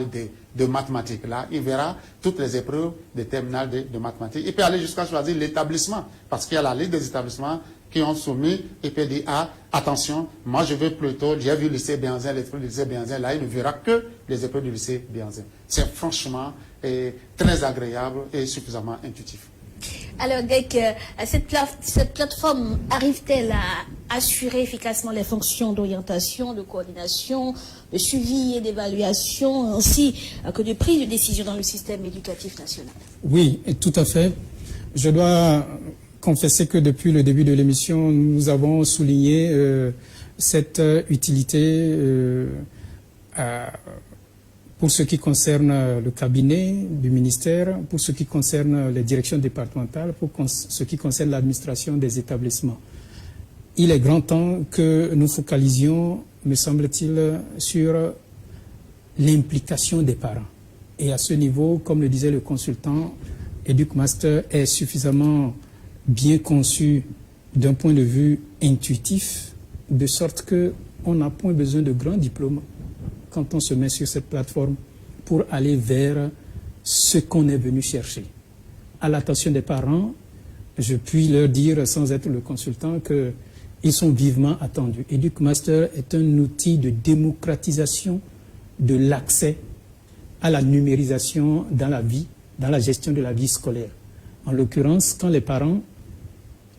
de mathématiques. Là, il verra toutes les épreuves de terminale de mathématiques. Il peut aller jusqu'à choisir l'établissement, parce qu'il y a la liste des établissements qui ont soumis. Il peut dire, ah, attention, moi je veux plutôt, j'ai vu le lycée Béhanzin, les épreuves du lycée Béhanzin, là, il ne verra que les épreuves du lycée Béhanzin. C'est franchement très agréable et suffisamment intuitif. Alors, Gek, cette plateforme arrive-t-elle à assurer efficacement les fonctions d'orientation, de coordination, de suivi et d'évaluation, ainsi que de prise de décision dans le système éducatif national? Oui, tout à fait. Je dois confesser que depuis le début de l'émission, nous avons souligné cette utilité pour ce qui concerne le cabinet du ministère, pour ce qui concerne les directions départementales, pour ce qui concerne l'administration des établissements. Il est grand temps que nous focalisions, me semble-t-il, sur l'implication des parents. Et à ce niveau, comme le disait le consultant, EducMaster est suffisamment bien conçu d'un point de vue intuitif, de sorte qu'on n'a point besoin de grands diplômes quand on se met sur cette plateforme pour aller vers ce qu'on est venu chercher. À l'attention des parents, je puis leur dire, sans être le consultant, qu'ils sont vivement attendus. EducMaster est un outil de démocratisation de l'accès à la numérisation dans la vie, dans la gestion de la vie scolaire. En l'occurrence, quand les parents,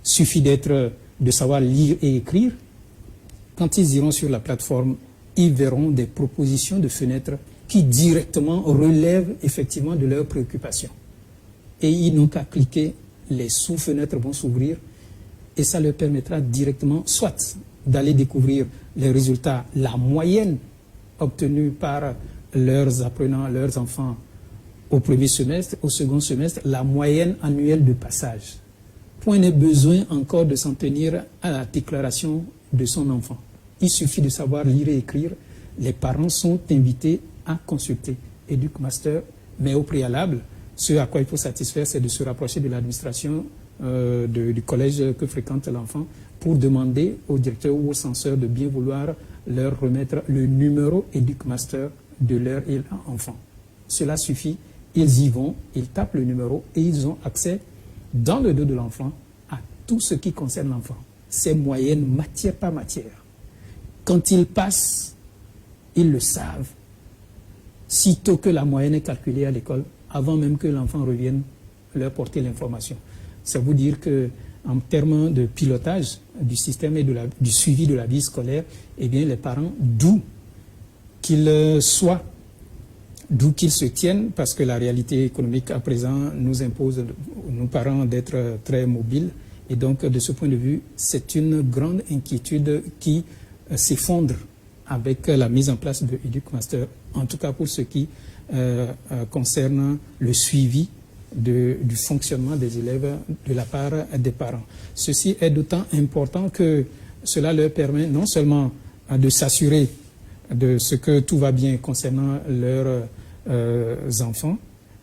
suffit de savoir lire et écrire, quand ils iront sur la plateforme, ils verront des propositions de fenêtres qui directement relèvent effectivement de leurs préoccupations. Et ils n'ont qu'à cliquer, les sous-fenêtres vont s'ouvrir et ça leur permettra directement soit d'aller découvrir les résultats, la moyenne obtenue par leurs apprenants, leurs enfants au premier semestre, au second semestre, la moyenne annuelle de passage. Point n'est besoin encore de s'en tenir à la déclaration de son enfant. Il suffit de savoir lire et écrire. Les parents sont invités à consulter EducMaster, mais au préalable, ce à quoi il faut satisfaire, c'est de se rapprocher de l'administration du collège que fréquente l'enfant pour demander au directeur ou au censeur de bien vouloir leur remettre le numéro EducMaster de leur enfant. Cela suffit, ils y vont, ils tapent le numéro et ils ont accès dans le dos de l'enfant à tout ce qui concerne l'enfant. Ses moyennes matière par matière. Quand ils passent, ils le savent. Sitôt que la moyenne est calculée à l'école, avant même que l'enfant revienne leur porter l'information. Ça veut dire qu'en termes de pilotage du système et du suivi de la vie scolaire, eh bien, les parents, d'où qu'ils soient, d'où qu'ils se tiennent, parce que la réalité économique à présent nous impose, nos parents, d'être très mobiles. Et donc, de ce point de vue, c'est une grande inquiétude qui s'effondre avec la mise en place de EducMaster, en tout cas pour ce qui concerne le suivi du fonctionnement des élèves de la part des parents. Ceci est d'autant important que cela leur permet non seulement de s'assurer de ce que tout va bien concernant leurs enfants,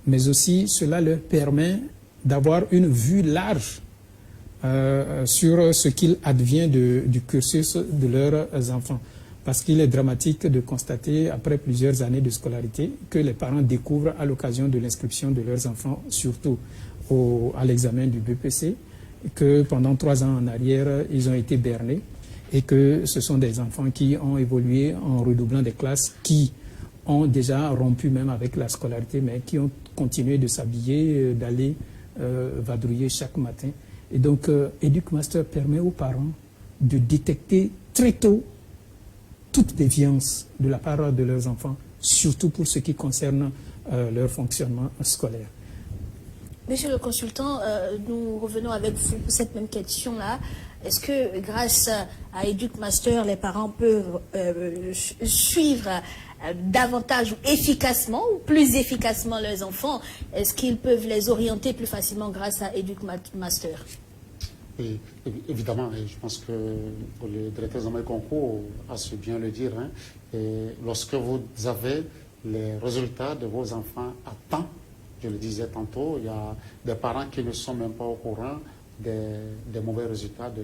mais aussi cela leur permet d'avoir une vue large sur ce qu'il advient du cursus de leurs enfants. Parce qu'il est dramatique de constater, après plusieurs années de scolarité, que les parents découvrent à l'occasion de l'inscription de leurs enfants, surtout à l'examen du BPC, que pendant 3 ans en arrière, ils ont été bernés et que ce sont des enfants qui ont évolué en redoublant des classes, qui ont déjà rompu même avec la scolarité, mais qui ont continué de s'habiller, d'aller vadrouiller chaque matin. Et donc, EducMaster permet aux parents de détecter très tôt toute déviance de la part de leurs enfants, surtout pour ce qui concerne leur fonctionnement scolaire. Monsieur le consultant, nous revenons avec vous pour cette même question-là. Est-ce que grâce à EducMaster, les parents peuvent suivre davantage ou efficacement ou plus efficacement leurs enfants? Est-ce qu'ils peuvent les orienter plus facilement grâce à EducMaster? Oui, évidemment, et je pense que pour les directeurs de concours, à se bien le dire, hein, et lorsque vous avez les résultats de vos enfants à temps, je le disais tantôt, il y a des parents qui ne sont même pas au courant des mauvais résultats de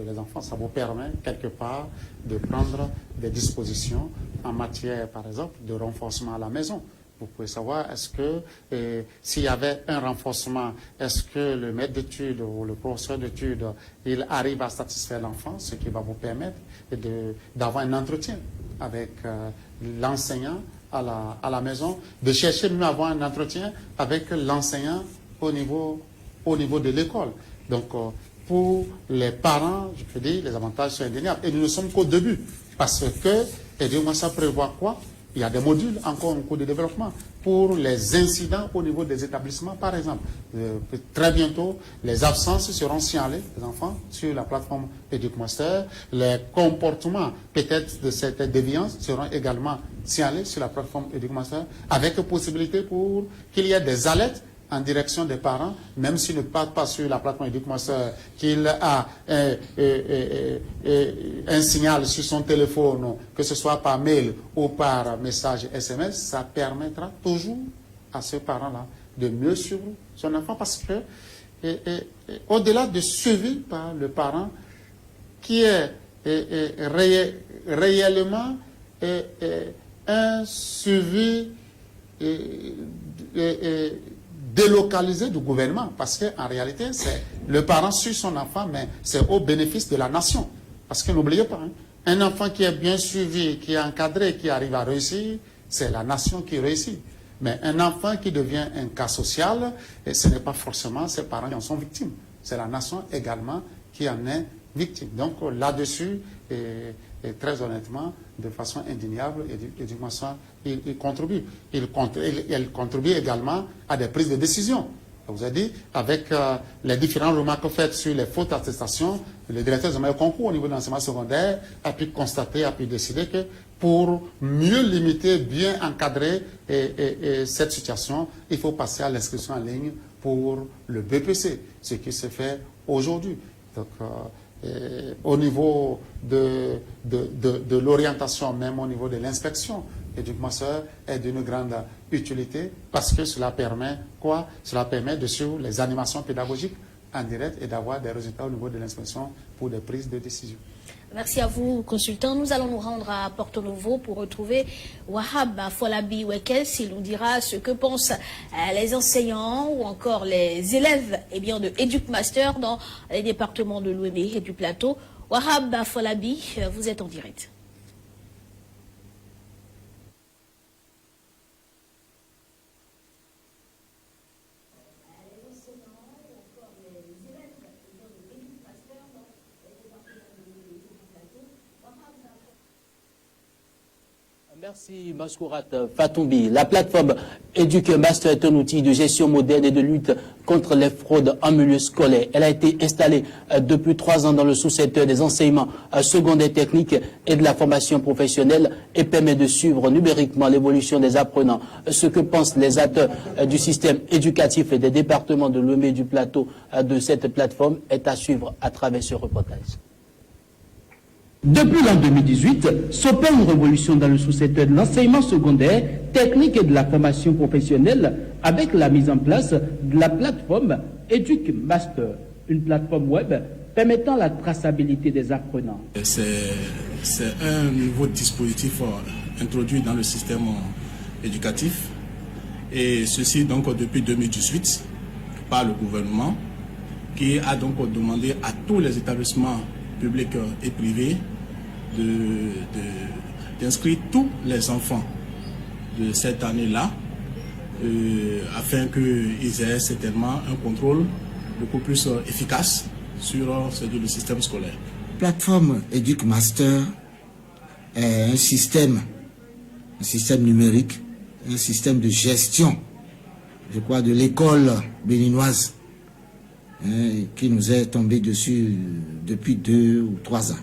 leurs enfants. Ça vous permet quelque part de prendre des dispositions en matière, par exemple, de renforcement à la maison. Vous pouvez savoir, est-ce que s'il y avait un renforcement, est-ce que le maître d'études ou le professeur d'études, il arrive à satisfaire l'enfant, ce qui va vous permettre d'avoir un entretien avec l'enseignant à la maison, de chercher même à avoir un entretien avec l'enseignant au niveau de l'école. Donc, pour les parents, je peux dire, les avantages sont indéniables. Et nous ne sommes qu'au début, parce que, et dis-moi, ça prévoit quoi? Il y a des modules encore en cours de développement pour les incidents au niveau des établissements, par exemple. Très bientôt, les absences seront signalées, les enfants, sur la plateforme EducMaster. Les comportements, peut-être de cette déviance, seront également signalés sur la plateforme EducMaster, avec possibilité pour qu'il y ait des alertes en direction des parents, même s'il ne part pas sur la plateforme EducMaster, qu'il a un signal sur son téléphone, que ce soit par mail ou par message SMS, ça permettra toujours à ce parent-là de mieux suivre son enfant, parce que au-delà de suivi par le parent, qui est réellement un suivi délocalisé du gouvernement, parce qu'en réalité, c'est le parent suit son enfant, mais c'est au bénéfice de la nation. Parce que n'oubliez pas, hein, un enfant qui est bien suivi, qui est encadré, qui arrive à réussir, c'est la nation qui réussit. Mais un enfant qui devient un cas social, et ce n'est pas forcément ses parents qui en sont victimes. C'est la nation également qui en est victime. Donc là-dessus, et très honnêtement, de façon indéniable, il contribue. Il contribue également à des prises de décision. Je vous ai dit, avec les différentes remarques faites sur les fautes d'attestation, le directeur de meilleur concours au niveau de l'enseignement secondaire a pu constater, a pu décider que pour mieux limiter, bien encadrer cette situation, il faut passer à l'inscription en ligne pour le BPC, ce qui se fait aujourd'hui. Donc, au niveau de l'orientation, même au niveau de l'inspection, EducMaster est d'une grande utilité, parce que cela permet quoi? Cela permet de suivre les animations pédagogiques en direct et d'avoir des résultats au niveau de l'inspection pour des prises de décision. Merci à vous, consultant. Nous allons nous rendre à Porto Novo pour retrouver Wahab Folabi Wekel, s'il nous dira ce que pensent les enseignants ou encore les élèves de EducMaster dans les départements de Lomé et du Plateau. Wahab Folabi, vous êtes en direct. Merci Maskourat Fatoumbi. La plateforme EducMaster est un outil de gestion moderne et de lutte contre les fraudes en milieu scolaire. Elle a été installée depuis 3 ans dans le sous-secteur des enseignements secondaires techniques et de la formation professionnelle et permet de suivre numériquement l'évolution des apprenants. Ce que pensent les acteurs du système éducatif et des départements de Lomé et du Plateau de cette plateforme est à suivre à travers ce reportage. Depuis l'an 2018, s'opère une révolution dans le sous-secteur de l'enseignement secondaire, technique et de la formation professionnelle avec la mise en place de la plateforme EducMaster, une plateforme web permettant la traçabilité des apprenants. C'est un nouveau dispositif introduit dans le système éducatif, et ceci donc depuis 2018 par le gouvernement, qui a donc demandé à tous les établissements publics et privés d'inscrire tous les enfants de cette année-là, afin qu'ils aient certainement un contrôle beaucoup plus efficace sur le système scolaire. La plateforme EducMaster est un système numérique, un système de gestion, je crois, de l'école béninoise, qui nous est tombé dessus depuis 2 ou 3 ans.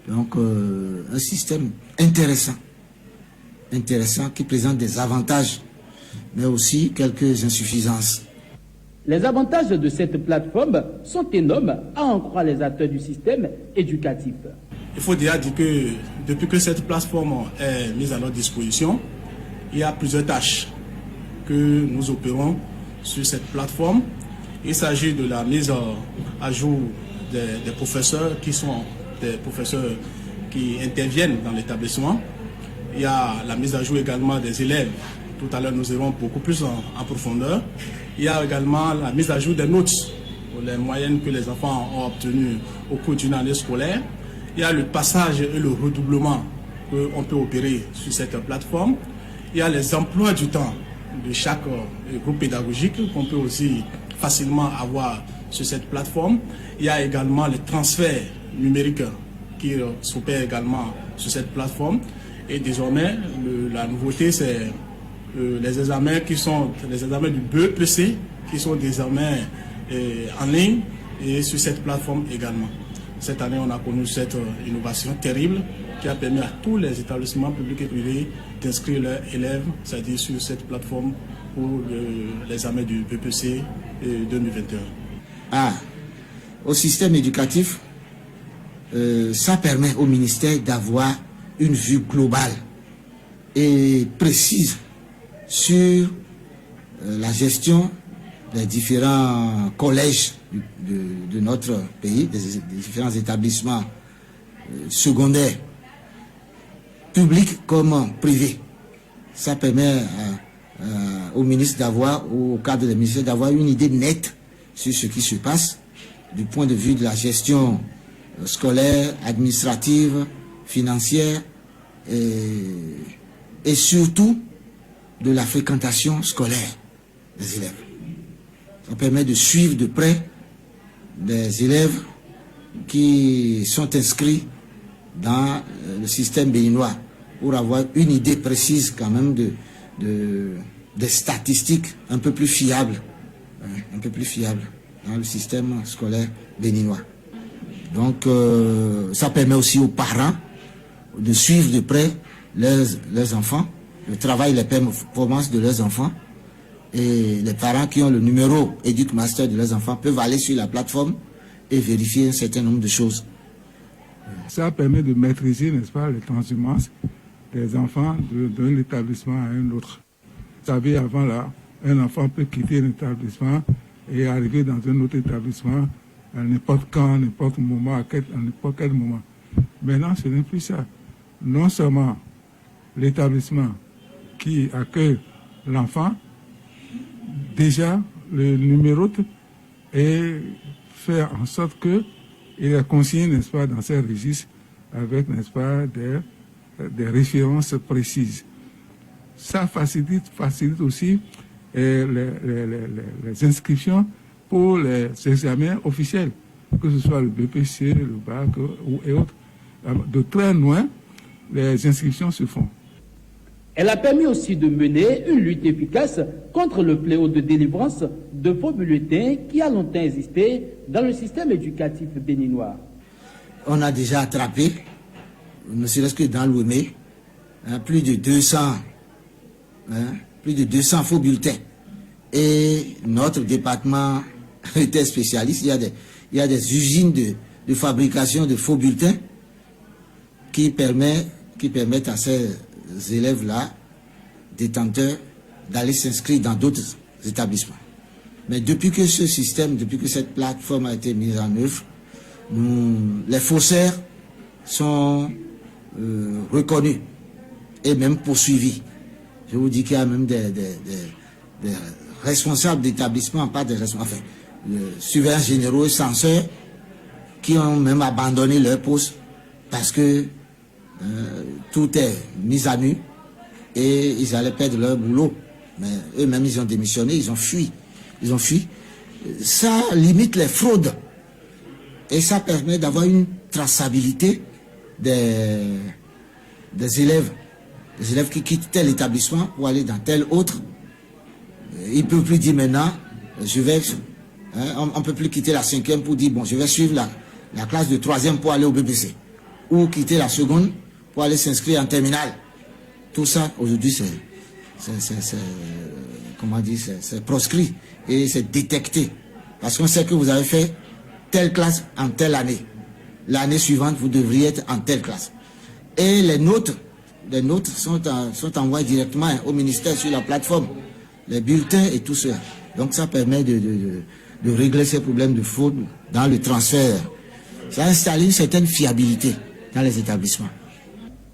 Donc, un système intéressant qui présente des avantages, mais aussi quelques insuffisances. Les avantages de cette plateforme sont énormes, à en croire les acteurs du système éducatif. Il faut déjà dire que depuis que cette plateforme est mise à notre disposition, il y a plusieurs tâches que nous opérons sur cette plateforme, Il s'agit de la mise à jour des professeurs qui sont des professeurs qui interviennent dans l'établissement. Il y a la mise à jour également des élèves. Tout à l'heure, nous irons beaucoup plus en profondeur. Il y a également la mise à jour des notes, les moyennes que les enfants ont obtenues au cours d'une année scolaire. Il y a le passage et le redoublement qu'on peut opérer sur cette plateforme. Il y a les emplois du temps de chaque groupe pédagogique qu'on peut aussi facilement avoir sur cette plateforme. Il y a également les transferts numériques qui s'opèrent également sur cette plateforme. Et désormais, la nouveauté, c'est les examens qui sont les examens du BEPC qui sont désormais en ligne et sur cette plateforme également. Cette année, on a connu cette innovation terrible qui a permis à tous les établissements publics et privés d'inscrire leurs élèves, c'est-à-dire sur cette plateforme pour l'examen du BEPC 2021. Au système éducatif, ça permet au ministère d'avoir une vue globale et précise sur la gestion des différents collèges de notre pays, des différents établissements secondaires, publics comme privés. Ça permet au ministre d'avoir, au cadre des ministères, d'avoir une idée nette sur ce qui se passe du point de vue de la gestion scolaire, administrative, financière et surtout de la fréquentation scolaire des élèves. Ça permet de suivre de près des élèves qui sont inscrits dans le système béninois pour avoir une idée précise quand même des statistiques un peu plus fiables dans le système scolaire béninois. Donc ça permet aussi aux parents de suivre de près leurs enfants, le travail et les performances de leurs enfants. Et les parents qui ont le numéro EducMaster de leurs enfants peuvent aller sur la plateforme et vérifier un certain nombre de choses. Ça permet de maîtriser, n'est-ce pas, les transhumances des enfants d'un établissement à un autre. Vous savez, avant là, un enfant peut quitter un établissement et arriver dans un autre établissement à n'importe quand, à n'importe moment, à n'importe quel moment. Maintenant, ce n'est plus ça. Non seulement l'établissement qui accueille l'enfant, déjà le numérote et faire en sorte qu'il est consigné, n'est-ce pas, dans ces registres avec, n'est-ce pas, des références précises. Ça facilite aussi les inscriptions pour les examens officiels, que ce soit le BPC, le BAC et autres. De très loin, les inscriptions se font. Elle a permis aussi de mener une lutte efficace contre le fléau de délivrance de faux bulletins qui a longtemps existé dans le système éducatif béninois. On a déjà attrapé, ne serait-ce que dans l'Ouémé, plus de 200 faux bulletins. Et notre département était spécialiste. Il y a des usines de fabrication de faux bulletins qui permettent à ces élèves-là, détenteurs, d'aller s'inscrire dans d'autres établissements. Mais depuis que ce système, depuis que cette plateforme a été mise en œuvre, les faussaires sont reconnus et même poursuivis. Je vous dis qu'il y a même des responsables d'établissements, pas des responsables, enfin, surveillants généraux et censeurs qui ont même abandonné leur poste parce que tout est mis à nu et ils allaient perdre leur boulot. Mais eux-mêmes, ils ont démissionné, ils ont fui. Ça limite les fraudes et ça permet d'avoir une traçabilité des élèves. Les élèves qui quittent tel établissement pour aller dans tel autre. Ils ne peuvent plus dire maintenant, on ne peut plus quitter la 5e pour dire, bon, je vais suivre la classe de 3e pour aller au BBC. Ou quitter la 2e pour aller s'inscrire en terminale. Tout ça, aujourd'hui, c'est proscrit et c'est détecté. Parce qu'on sait que vous avez fait telle classe en telle année. L'année suivante, vous devriez être en telle classe. Et les notes sont envoyées directement au ministère sur la plateforme. Les bulletins et tout ça. Donc ça permet de régler ces problèmes de fraude dans le transfert. Ça a installé une certaine fiabilité dans les établissements.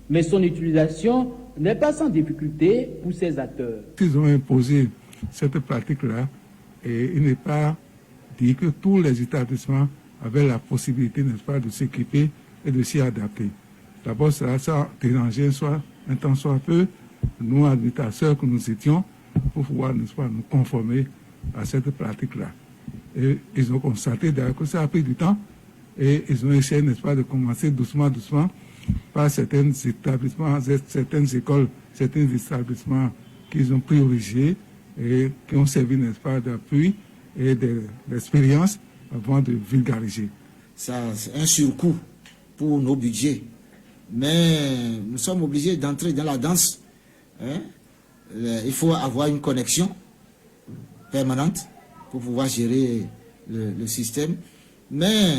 Mais son utilisation n'est pas sans difficulté pour ces acteurs. Ils ont imposé cette pratique-là et il n'est pas dit que tous les établissements avaient la possibilité, n'est-ce pas, de s'équiper et de s'y adapter. D'abord, ça a dérangé un temps soit peu nous, administrateurs que nous étions, pour pouvoir, n'est-ce pas, nous conformer à cette pratique-là. Et ils ont constaté d'ailleurs que ça a pris du temps et ils ont essayé, n'est-ce pas, de commencer doucement par certains établissements, certaines écoles, certains établissements qu'ils ont priorisés et qui ont servi, n'est-ce pas, d'appui et d'expérience avant de vulgariser. Ça, c'est un surcoût pour nos budgets. Mais nous sommes obligés d'entrer dans la danse. Hein? Il faut avoir une connexion permanente pour pouvoir gérer le système. Mais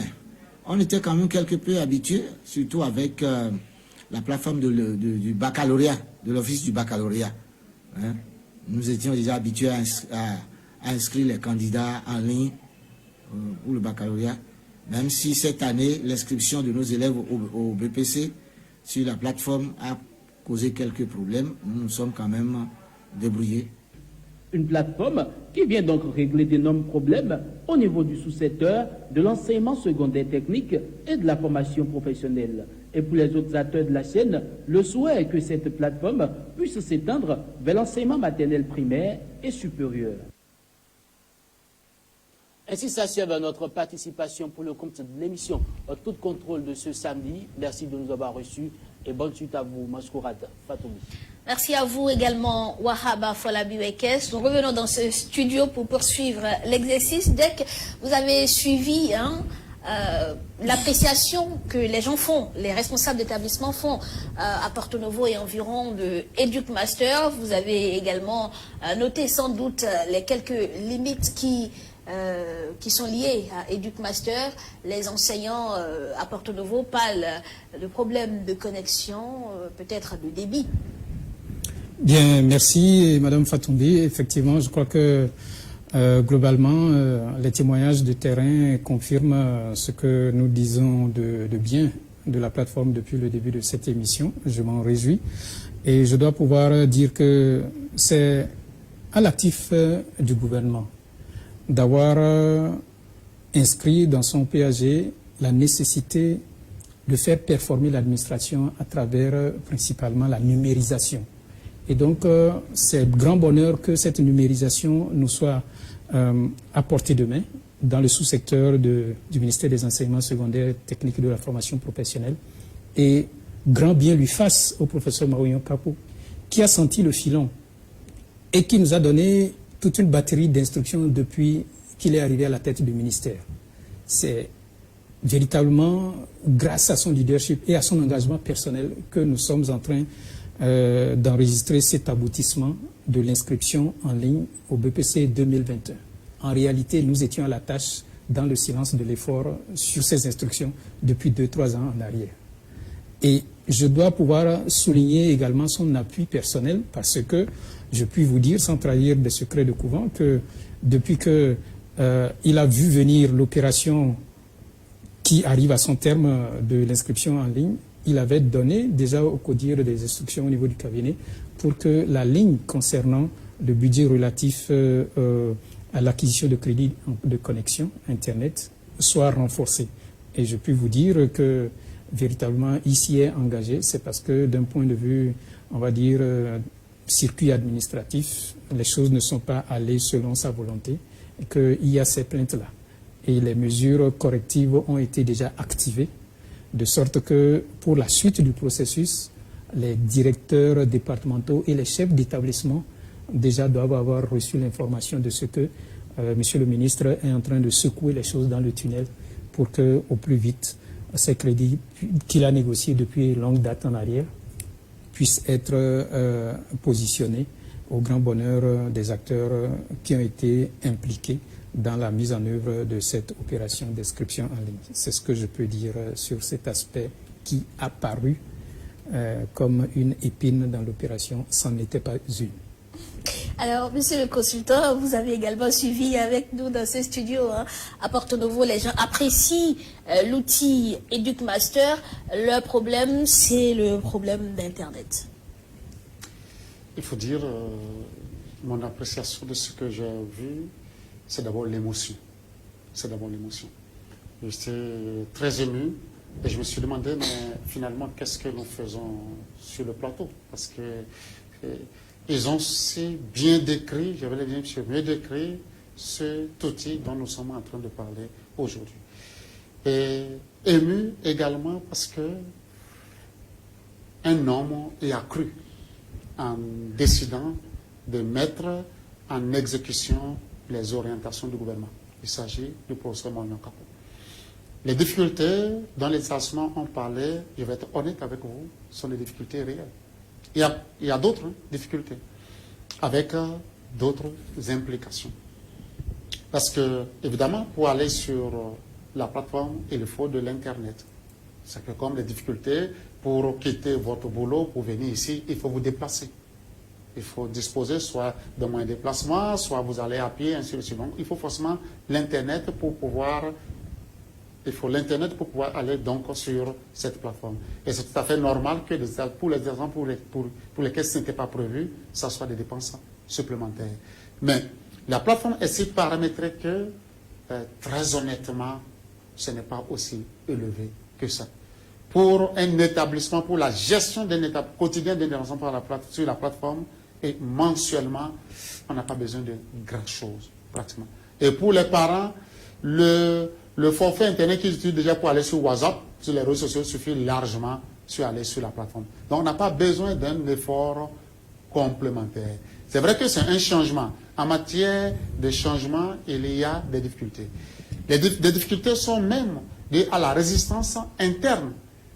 on était quand même quelque peu habitués, surtout avec la plateforme du baccalauréat, de l'office du baccalauréat. Hein? Nous étions déjà habitués à inscrire les candidats en ligne pour le baccalauréat, même si cette année, l'inscription de nos élèves au BPC sur la plateforme a causé quelques problèmes. Nous nous sommes quand même débrouillés. Une plateforme qui vient donc régler d'énormes problèmes au niveau du sous-secteur de l'enseignement secondaire technique et de la formation professionnelle. Et pour les autres acteurs de la chaîne, le souhait est que cette plateforme puisse s'étendre vers l'enseignement maternel primaire et supérieur. Ainsi s'achève notre participation pour le compte de l'émission Tout contrôle de ce samedi. Merci de nous avoir reçus et bonne suite à vous, Maskourat Fatoumi. Merci à vous également, Wahaba Folabiwekes. Nous revenons dans ce studio pour poursuivre l'exercice. Dès que vous avez suivi l'appréciation que les gens font, les responsables d'établissement font à Porto Novo et environ de EducMaster, vous avez également noté sans doute les quelques limites qui sont liées à EducMaster. Les enseignants à Porto Novo parlent de problèmes de connexion, peut-être de débit. Bien, merci Madame Fatoumbi. Effectivement, je crois que globalement, les témoignages de terrain confirment ce que nous disons de bien de la plateforme depuis le début de cette émission. Je m'en réjouis. Et je dois pouvoir dire que c'est à l'actif du gouvernement d'avoir inscrit dans son PAG la nécessité de faire performer l'administration à travers principalement la numérisation. Et donc, c'est grand bonheur que cette numérisation nous soit à portée de main dans le sous-secteur du ministère des Enseignements secondaires, techniques et de la formation professionnelle. Et grand bien lui fasse au professeur Marouillon Kapo, qui a senti le filon et qui nous a donné toute une batterie d'instructions depuis qu'il est arrivé à la tête du ministère. C'est véritablement grâce à son leadership et à son engagement personnel que nous sommes en train d'enregistrer cet aboutissement de l'inscription en ligne au BPC 2021. En réalité, nous étions à la tâche dans le silence de l'effort sur ces instructions depuis 2-3 ans en arrière. Et je dois pouvoir souligner également son appui personnel parce que je puis vous dire, sans trahir des secrets de couvent, que depuis que il a vu venir l'opération qui arrive à son terme de l'inscription en ligne, il avait donné déjà au CODIR des instructions au niveau du cabinet pour que la ligne concernant le budget relatif à l'acquisition de crédits de connexion Internet soit renforcée. Et je puis vous dire que véritablement, ici est engagé, c'est parce que d'un point de vue, on va dire, circuit administratif, les choses ne sont pas allées selon sa volonté et qu'il y a ces plaintes-là. Et les mesures correctives ont été déjà activées, de sorte que pour la suite du processus, les directeurs départementaux et les chefs d'établissement déjà doivent avoir reçu l'information de ce que Monsieur le ministre est en train de secouer les choses dans le tunnel pour que, au plus vite, ces crédits qu'il a négociés depuis longue date en arrière puissent être positionnés au grand bonheur des acteurs qui ont été impliqués dans la mise en œuvre de cette opération d'inscription en ligne. C'est ce que je peux dire sur cet aspect qui a paru comme une épine dans l'opération, c'en n'était pas une. Alors, monsieur le consultant, vous avez également suivi avec nous dans ce studio, hein, à Porto Novo. Les gens apprécient l'outil EducMaster. Le problème, c'est le problème d'Internet. Il faut dire, mon appréciation de ce que j'ai vu, c'est d'abord l'émotion. C'est d'abord l'émotion. J'étais très ému et je me suis demandé, mais finalement, qu'est-ce que nous faisons sur le plateau? Parce que ils ont si bien décrit, je vais bien décrit cet outil dont nous sommes en train de parler aujourd'hui. Et ému également parce que un homme y a cru en décidant de mettre en exécution les orientations du gouvernement. Il s'agit du professeur Moignon Kapo. Les difficultés dont les établissements ont parlé, je vais être honnête avec vous, sont des difficultés réelles. Il y a d'autres difficultés, avec d'autres implications. Parce que, évidemment, pour aller sur la plateforme, il faut de l'Internet. C'est comme les difficultés pour quitter votre boulot, pour venir ici, il faut vous déplacer. Il faut disposer soit de moyens de déplacement, soit vous allez à pied, ainsi de suite. Donc, il faut forcément l'Internet pour pouvoir... Il faut l'Internet pour pouvoir aller donc sur cette plateforme. Et c'est tout à fait normal que pour les exemples pour lesquels ce n'était pas prévu, ça soit des dépenses supplémentaires. Mais la plateforme est si paramétrée que, très honnêtement, ce n'est pas aussi élevé que ça. Pour un établissement, pour la gestion d'un établissement quotidien d'un établissement sur la plateforme, et mensuellement, on n'a pas besoin de grand-chose, pratiquement. Et pour les parents, le forfait Internet qu'ils utilisent déjà pour aller sur WhatsApp, sur les réseaux sociaux, suffit largement sur aller sur la plateforme. Donc, on n'a pas besoin d'un effort complémentaire. C'est vrai que c'est un changement. En matière de changement, il y a des difficultés. Les difficultés sont même liées à la résistance interne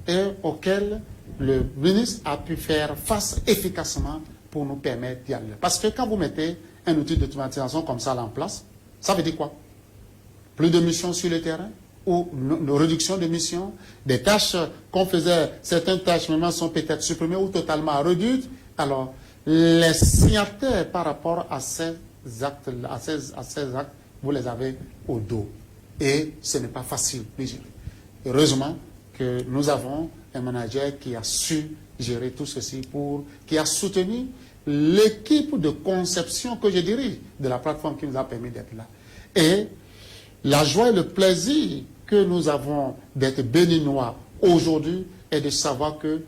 et auxquelles le ministre a pu faire face efficacement pour nous permettre d'y aller. Parce que quand vous mettez un outil d'automatisation comme ça en place, ça veut dire quoi? Plus de missions sur le terrain, ou une réduction de missions, des tâches qu'on faisait, certaines tâches maintenant sont peut-être supprimées ou totalement réduites. Alors, les signataires par rapport à ces actes, vous les avez au dos. Et ce n'est pas facile de gérer. Heureusement que nous avons un manager qui a su gérer tout ceci, qui a soutenu l'équipe de conception que je dirige de la plateforme qui nous a permis d'être là. Et la joie et le plaisir que nous avons d'être béninois aujourd'hui est de savoir que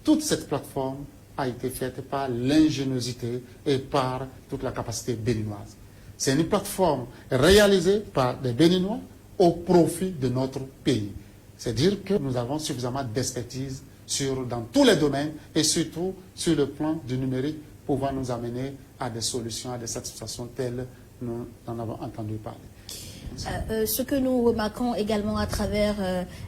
toute cette plateforme a été faite par l'ingéniosité et par toute la capacité béninoise. C'est une plateforme réalisée par des Béninois au profit de notre pays. C'est dire que nous avons suffisamment d'expertise dans tous les domaines et surtout sur le plan du numérique pouvant nous amener à des solutions, à des satisfactions telles que nous en avons entendu parler. Ce que nous remarquons également à travers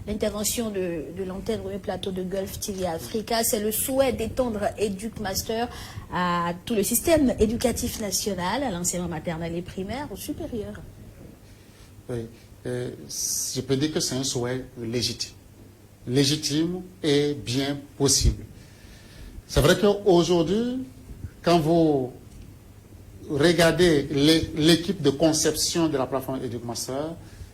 l'intervention de l'antenne Premier Plateau de Gulf TV Africa, c'est le souhait d'étendre EducMaster à tout le système éducatif national, à l'enseignement maternel et primaire, au supérieur. Oui, je peux dire que c'est un souhait légitime. Légitime et bien possible. C'est vrai qu'aujourd'hui, quand vous regardez l'équipe de conception de la plateforme EducMaster,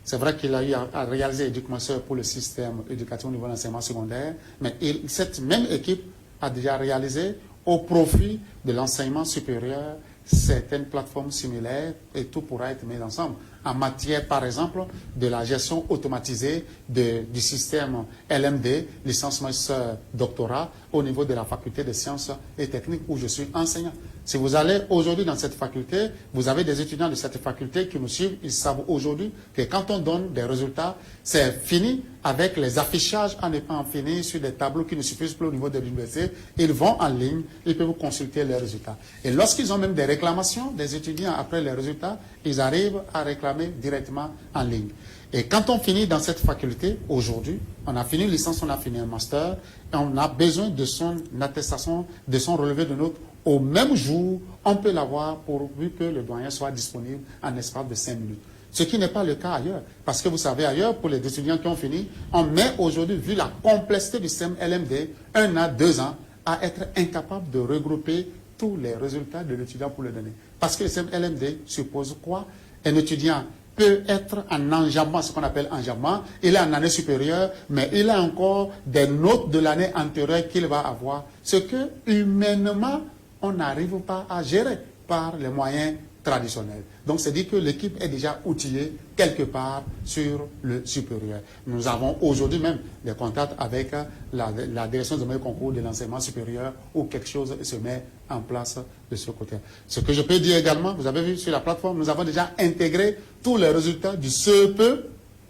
c'est vrai qu'il a eu à réaliser EducMaster pour le système éducatif au niveau de l'enseignement secondaire, mais cette même équipe a déjà réalisé au profit de l'enseignement supérieur certaines plateformes similaires et tout pourra être mis ensemble. En matière, par exemple, de la gestion automatisée du système LMD, licence master doctorat, au niveau de la faculté des sciences et techniques où je suis enseignant. Si vous allez aujourd'hui dans cette faculté, vous avez des étudiants de cette faculté qui nous suivent, ils savent aujourd'hui que quand on donne des résultats, c'est fini avec les affichages en étant fini sur des tableaux qui ne suffisent plus au niveau de l'université. Ils vont en ligne, ils peuvent consulter les résultats. Et lorsqu'ils ont même des réclamations des étudiants après les résultats, ils arrivent à réclamer directement en ligne. Et quand on finit dans cette faculté, aujourd'hui, on a fini une licence, on a fini un master, et on a besoin de son attestation, de son relevé de notes. Au même jour, on peut l'avoir pourvu que le doyen soit disponible en espace de 5 minutes. Ce qui n'est pas le cas ailleurs. Parce que vous savez, ailleurs, pour les étudiants qui ont fini, on met aujourd'hui, vu la complexité du système LMD, 1 an, 2 ans, à être incapable de regrouper tous les résultats de l'étudiant pour le donner. Parce que le système LMD suppose quoi? Un étudiant peut être en enjambement, ce qu'on appelle enjambement, il est en année supérieure, mais il a encore des notes de l'année antérieure qu'il va avoir, ce que humainement, on n'arrive pas à gérer par les moyens traditionnels. Donc, c'est dit que l'équipe est déjà outillée quelque part sur le supérieur. Nous avons aujourd'hui même des contacts avec la direction des meilleurs concours de l'enseignement supérieur où quelque chose se met en place de ce côté. Ce que je peux dire également, vous avez vu sur la plateforme, nous avons déjà intégré tous les résultats du CEP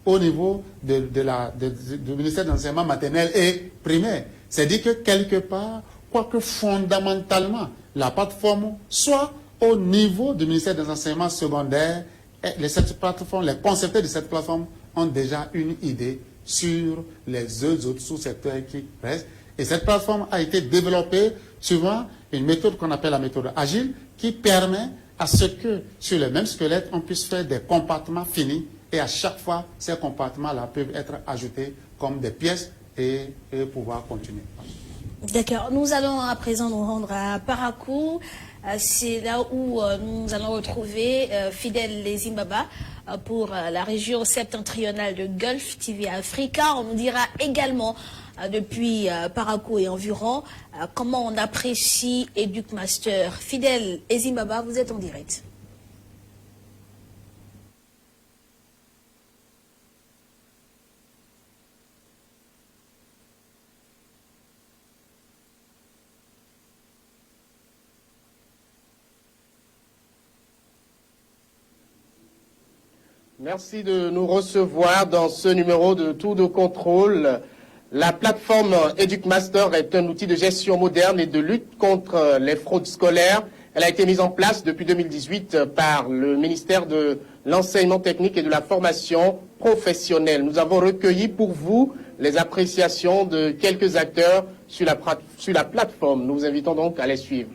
au niveau du ministère de l'enseignement maternel et primaire. C'est dit que quelque part, quoique fondamentalement, la plateforme soit au niveau du ministère des enseignements secondaires, les concepteurs de cette plateforme ont déjà une idée sur les autres sous-secteurs qui restent. Et cette plateforme a été développée suivant une méthode qu'on appelle la méthode agile, qui permet à ce que, sur le même squelette, on puisse faire des compartiments finis. Et à chaque fois, ces compartiments-là peuvent être ajoutés comme des pièces et pouvoir continuer. D'accord. Nous allons à présent nous rendre à Parakou. C'est là où nous allons retrouver Fidèle Ezimbaba pour la région septentrionale de Gulf TV Africa. On nous dira également depuis Parakou et environ comment on apprécie EducMaster. Fidèle Ezimbaba, vous êtes en direct. Merci de nous recevoir dans ce numéro de Tour de contrôle. La plateforme EducMaster est un outil de gestion moderne et de lutte contre les fraudes scolaires. Elle a été mise en place depuis 2018 par le ministère de l'Enseignement technique et de la formation professionnelle. Nous avons recueilli pour vous les appréciations de quelques acteurs sur la plateforme. Nous vous invitons donc à les suivre.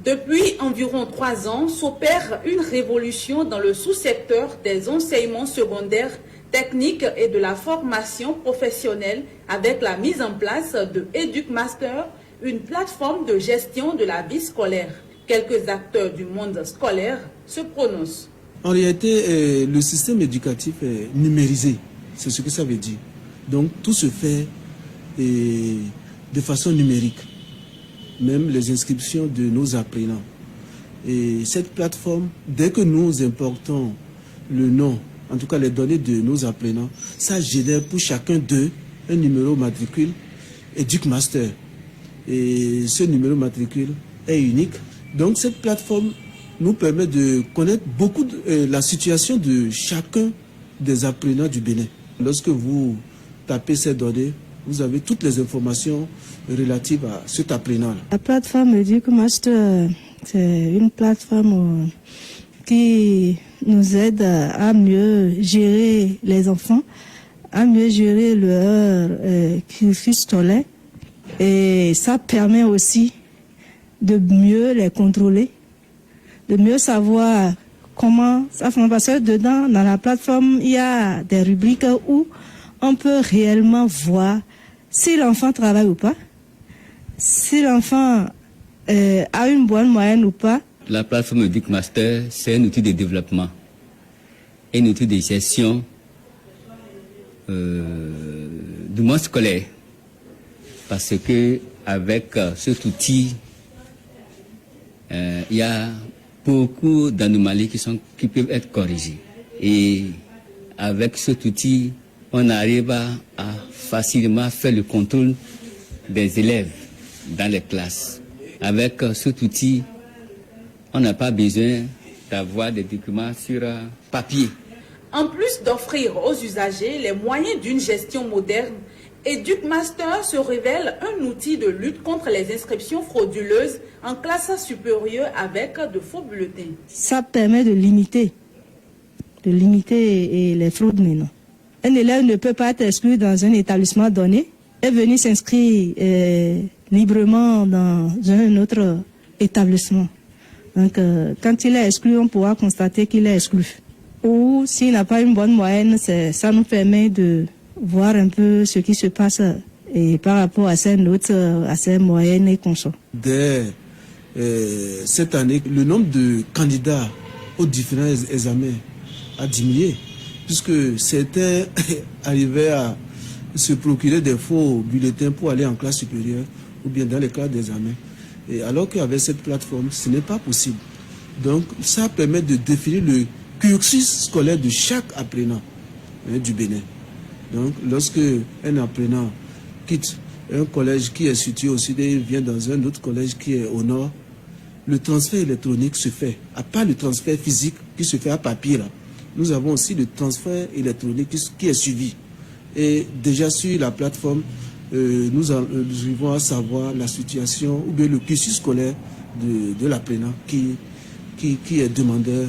Depuis environ 3 ans, s'opère une révolution dans le sous-secteur des enseignements secondaires, techniques et de la formation professionnelle avec la mise en place de EducMaster, une plateforme de gestion de la vie scolaire. Quelques acteurs du monde scolaire se prononcent. En réalité, le système éducatif est numérisé, c'est ce que ça veut dire. Donc tout se fait de façon numérique. Même les inscriptions de nos apprenants. Et cette plateforme, dès que nous importons le nom, en tout cas les données de nos apprenants, ça génère pour chacun d'eux un numéro matricule EducMaster. Et ce numéro matricule est unique. Donc cette plateforme nous permet de connaître beaucoup la situation de chacun des apprenants du Bénin. Lorsque vous tapez ces données, vous avez toutes les informations relatives à cet apprenant. La plateforme EducMaster, c'est une plateforme qui nous aide à mieux gérer les enfants, à mieux gérer leur cursus scolaire. Et ça permet aussi de mieux les contrôler, de mieux savoir comment ça fonctionne. Parce que dedans, dans la plateforme, il y a des rubriques où on peut réellement voir si l'enfant travaille ou pas, si l'enfant a une bonne moyenne ou pas. La plateforme EducMaster, c'est un outil de développement, un outil de gestion du monde scolaire. Parce que avec cet outil, il y a beaucoup d'anomalies qui peuvent être corrigées. Et avec cet outil, on arrive à facilement faire le contrôle des élèves dans les classes. Avec cet outil, on n'a pas besoin d'avoir des documents sur papier. En plus d'offrir aux usagers les moyens d'une gestion moderne, EducMaster se révèle un outil de lutte contre les inscriptions frauduleuses en classe supérieure avec de faux bulletins. Ça permet de limiter les fraudes maintenant. Un élève ne peut pas être exclu dans un établissement donné et venir s'inscrire librement dans un autre établissement. Donc, quand il est exclu, on pourra constater qu'il est exclu. Ou s'il n'a pas une bonne moyenne, ça nous permet de voir un peu ce qui se passe et par rapport à ses notes, à ses moyennes et consorts. Dès cette année, le nombre de candidats aux différents examens a diminué, puisque certains arrivaient à se procurer des faux bulletins pour aller en classe supérieure ou bien dans les classes d'examen. Et alors qu'avec cette plateforme, ce n'est pas possible. Donc, ça permet de définir le cursus scolaire de chaque apprenant du Bénin. Donc, lorsque un apprenant quitte un collège qui est situé au sud et vient dans un autre collège qui est au nord, le transfert électronique se fait. À part le transfert physique qui se fait à papier, là, nous avons aussi le transfert électronique qui est suivi. Et déjà sur la plateforme, nous arrivons à savoir la situation ou bien le cursus scolaire de l'apprenant qui est demandeur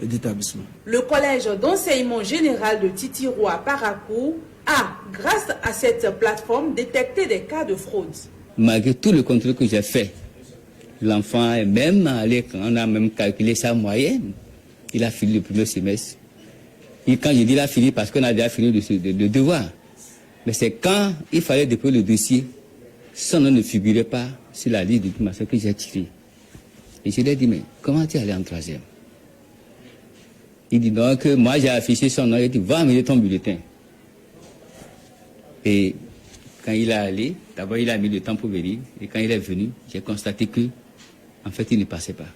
d'établissement. Le collège d'enseignement général de Titiro à Parakou a, grâce à cette plateforme, détecté des cas de fraude. Malgré tout le contrôle que j'ai fait, l'enfant est même allé, on a même calculé sa moyenne. Il a fini le premier semestre. Et quand je dis il a fini, parce qu'on a déjà fini le devoir. Mais c'est quand il fallait déposer le dossier, son nom ne figurait pas sur la liste du master que j'ai tiré. Et je lui ai dit, mais comment tu es allé en troisième? Il dit donc, moi j'ai affiché son nom, il dit, va amener ton bulletin. Et quand il est allé, d'abord il a mis le temps pour venir, et quand il est venu, j'ai constaté que, en fait, il ne passait pas.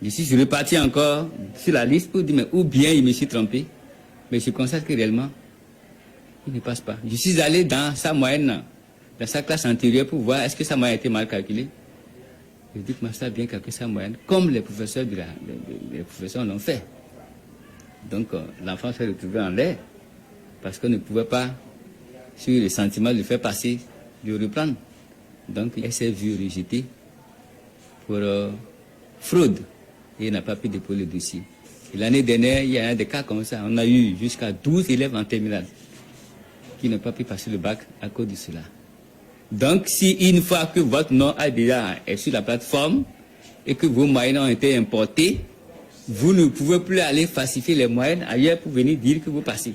Je suis reparti encore sur la liste pour dire, mais ou bien il me suis trompé, mais je constate que réellement, il ne passe pas. Je suis allé dans sa moyenne, dans sa classe antérieure pour voir est-ce que sa moyenne a été mal calculée. Le Duc Master a bien calculé sa moyenne, comme les professeurs les professeurs l'ont fait. Donc l'enfant s'est retrouvé en l'air, parce qu'on ne pouvait pas, sur le sentiment de le faire passer, de reprendre. Donc il s'est vu rejeté pour fraude. Et il n'a pas pu déposer le dossier. L'année dernière, il y a des cas comme ça. On a eu jusqu'à 12 élèves en terminale qui n'ont pas pu passer le bac à cause de cela. Donc, si une fois que votre nom est sur la plateforme et que vos moyennes ont été importées, vous ne pouvez plus aller falsifier les moyennes ailleurs pour venir dire que vous passez.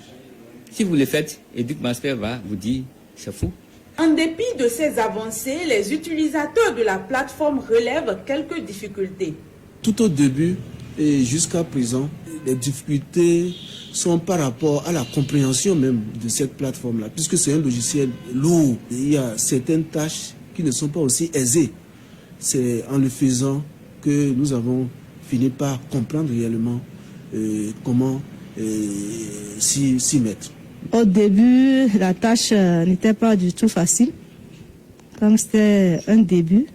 Si vous le faites, Educ Master va vous dire, c'est fou. En dépit de ces avancées, les utilisateurs de la plateforme relèvent quelques difficultés. Tout au début et jusqu'à présent, les difficultés sont par rapport à la compréhension même de cette plateforme-là, puisque c'est un logiciel lourd. Il y a certaines tâches qui ne sont pas aussi aisées. C'est en le faisant que nous avons fini par comprendre réellement comment s'y mettre. Au début, la tâche n'était pas du tout facile. Comme c'était un début,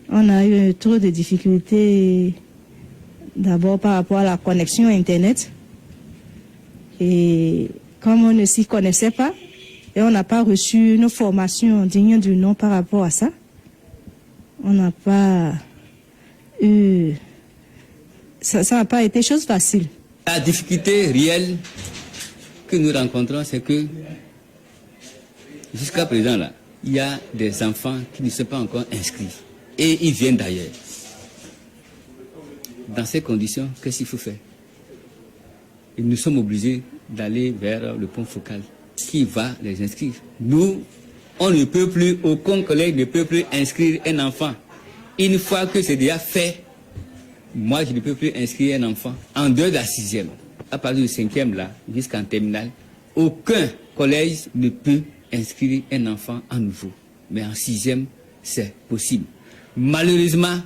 on a eu trop de difficultés, d'abord par rapport à la connexion Internet. Et comme on ne s'y connaissait pas, et on n'a pas reçu une formation digne du nom par rapport à ça, on n'a pas eu... Ça n'a pas été chose facile. La difficulté réelle que nous rencontrons, c'est que jusqu'à présent, là, il y a des enfants qui ne sont pas encore inscrits. Et ils viennent d'ailleurs. Dans ces conditions, qu'est-ce qu'il faut faire? Et nous sommes obligés d'aller vers le point focal qui va les inscrire. Nous, on ne peut plus, aucun collègue ne peut plus inscrire un enfant. Une fois que c'est déjà fait, moi je ne peux plus inscrire un enfant. En dehors de la 6e, à partir du 5e là, jusqu'en terminale, aucun collège ne peut inscrire un enfant à nouveau. Mais en 6e, c'est possible. Malheureusement,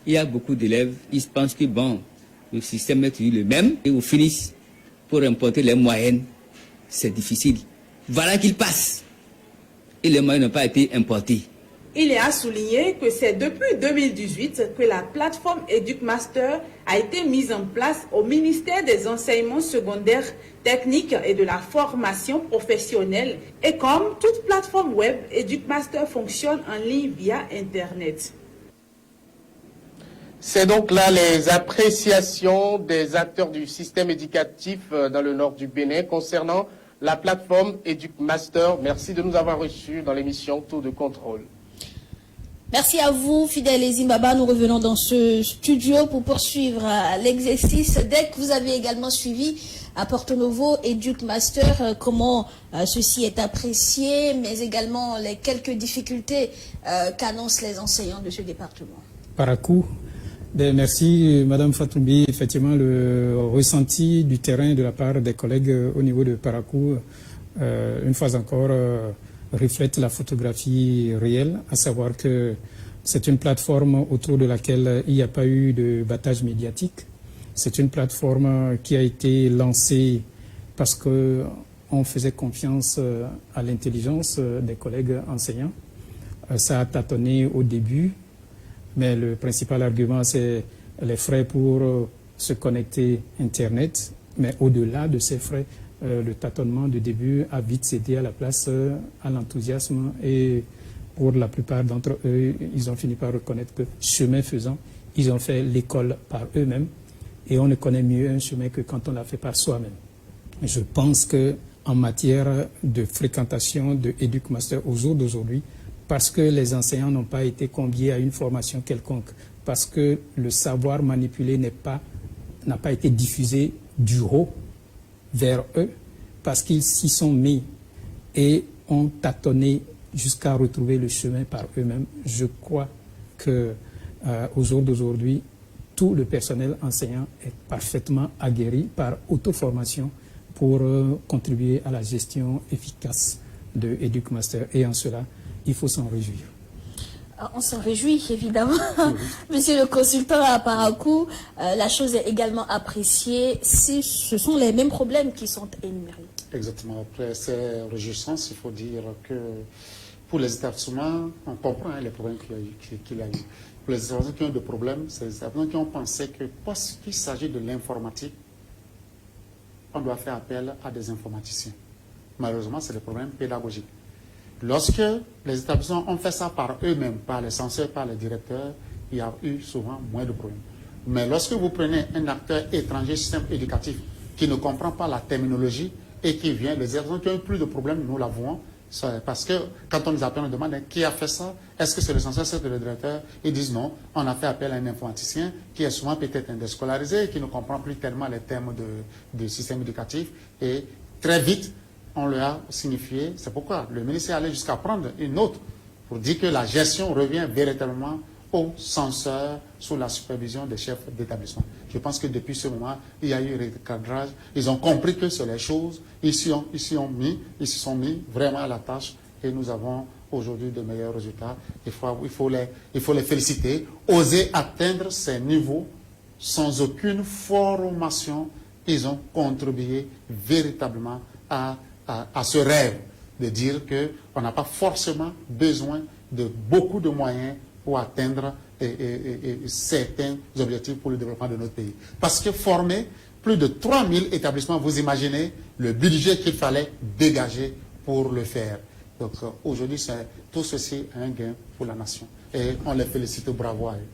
il y a beaucoup d'élèves, ils pensent que bon, le système est toujours le même, et au finish, pour importer les moyennes, c'est difficile. Voilà qu'ils passent. Et les moyennes n'ont pas été importés. Il est à souligner que c'est depuis 2018 que la plateforme Educ Master a été mise en place au ministère des Enseignements secondaires, techniques et de la formation professionnelle. Et comme toute plateforme web, Educ Master fonctionne en ligne via Internet. C'est donc là les appréciations des acteurs du système éducatif dans le nord du Bénin concernant la plateforme Educ Master. Merci de nous avoir reçus dans l'émission Tour de contrôle. Merci à vous, fidèles et Zimbabwe. Nous revenons dans ce studio pour poursuivre l'exercice. Dès que vous avez également suivi à Porto Novo, EducMaster, comment ceci est apprécié, mais également les quelques difficultés qu'annoncent les enseignants de ce département. Parakou, merci Madame Fatoumbi. Effectivement, le ressenti du terrain de la part des collègues au niveau de Parakou, une fois encore, reflète la photographie réelle, à savoir que c'est une plateforme autour de laquelle il n'y a pas eu de battage médiatique. C'est une plateforme qui a été lancée parce qu'on faisait confiance à l'intelligence des collègues enseignants. Ça a tâtonné au début, mais le principal argument, c'est les frais pour se connecter Internet. Mais au-delà de ces frais, le tâtonnement de début a vite cédé à la place à l'enthousiasme, et pour la plupart d'entre eux, ils ont fini par reconnaître que chemin faisant, ils ont fait l'école par eux-mêmes, et on ne connaît mieux un chemin que quand on l'a fait par soi-même. Je pense qu'en matière de fréquentation de EducMaster au jour d'aujourd'hui, parce que les enseignants n'ont pas été conviés à une formation quelconque, parce que le savoir manipulé n'a pas été diffusé du haut vers eux, parce qu'ils s'y sont mis et ont tâtonné jusqu'à retrouver le chemin par eux-mêmes. Je crois qu'au jour d'aujourd'hui, tout le personnel enseignant est parfaitement aguerri par auto-formation pour contribuer à la gestion efficace de EducMaster. Et en cela, il faut s'en réjouir. On s'en réjouit, évidemment. Monsieur le consultant à Parakou, la chose est également appréciée si ce sont les mêmes problèmes qui sont énumérés. Exactement. Après ces réjouissances, il faut dire que pour les établissements, on comprend les problèmes qu'il y a eu. Pour les établissements qui ont des problèmes, c'est les établissements qui ont pensé que parce qu'il s'agit de l'informatique, on doit faire appel à des informaticiens. Malheureusement, c'est des problèmes pédagogiques. Lorsque les établissements ont fait ça par eux-mêmes, par les censeurs, par les directeurs, il y a eu souvent moins de problèmes. Mais lorsque vous prenez un acteur étranger du système éducatif qui ne comprend pas la terminologie et qui vient, les établissements qui ont eu plus de problèmes, nous l'avons, parce que quand on nous appelle, on demande qui a fait ça, est-ce que c'est le censeur, c'est le directeur? Ils disent non, on a fait appel à un informaticien qui est souvent peut-être indéscolarisé et qui ne comprend plus tellement les termes du système éducatif, et très vite, on leur a signifié, c'est pourquoi le ministre est allé jusqu'à prendre une note pour dire que la gestion revient véritablement aux censeurs sous la supervision des chefs d'établissement. Je pense que depuis ce moment, il y a eu un recadrage. Ils ont compris que c'est les choses. Ils se sont mis vraiment à la tâche, et nous avons aujourd'hui de meilleurs résultats. Il faut les féliciter. Oser atteindre ces niveaux sans aucune formation, ils ont contribué véritablement à ce rêve de dire qu'on n'a pas forcément besoin de beaucoup de moyens pour atteindre certains objectifs pour le développement de notre pays. Parce que former plus de 3000 établissements, vous imaginez le budget qu'il fallait dégager pour le faire. Donc aujourd'hui, tout ceci est un gain pour la nation. Et on les félicite, bravo à eux.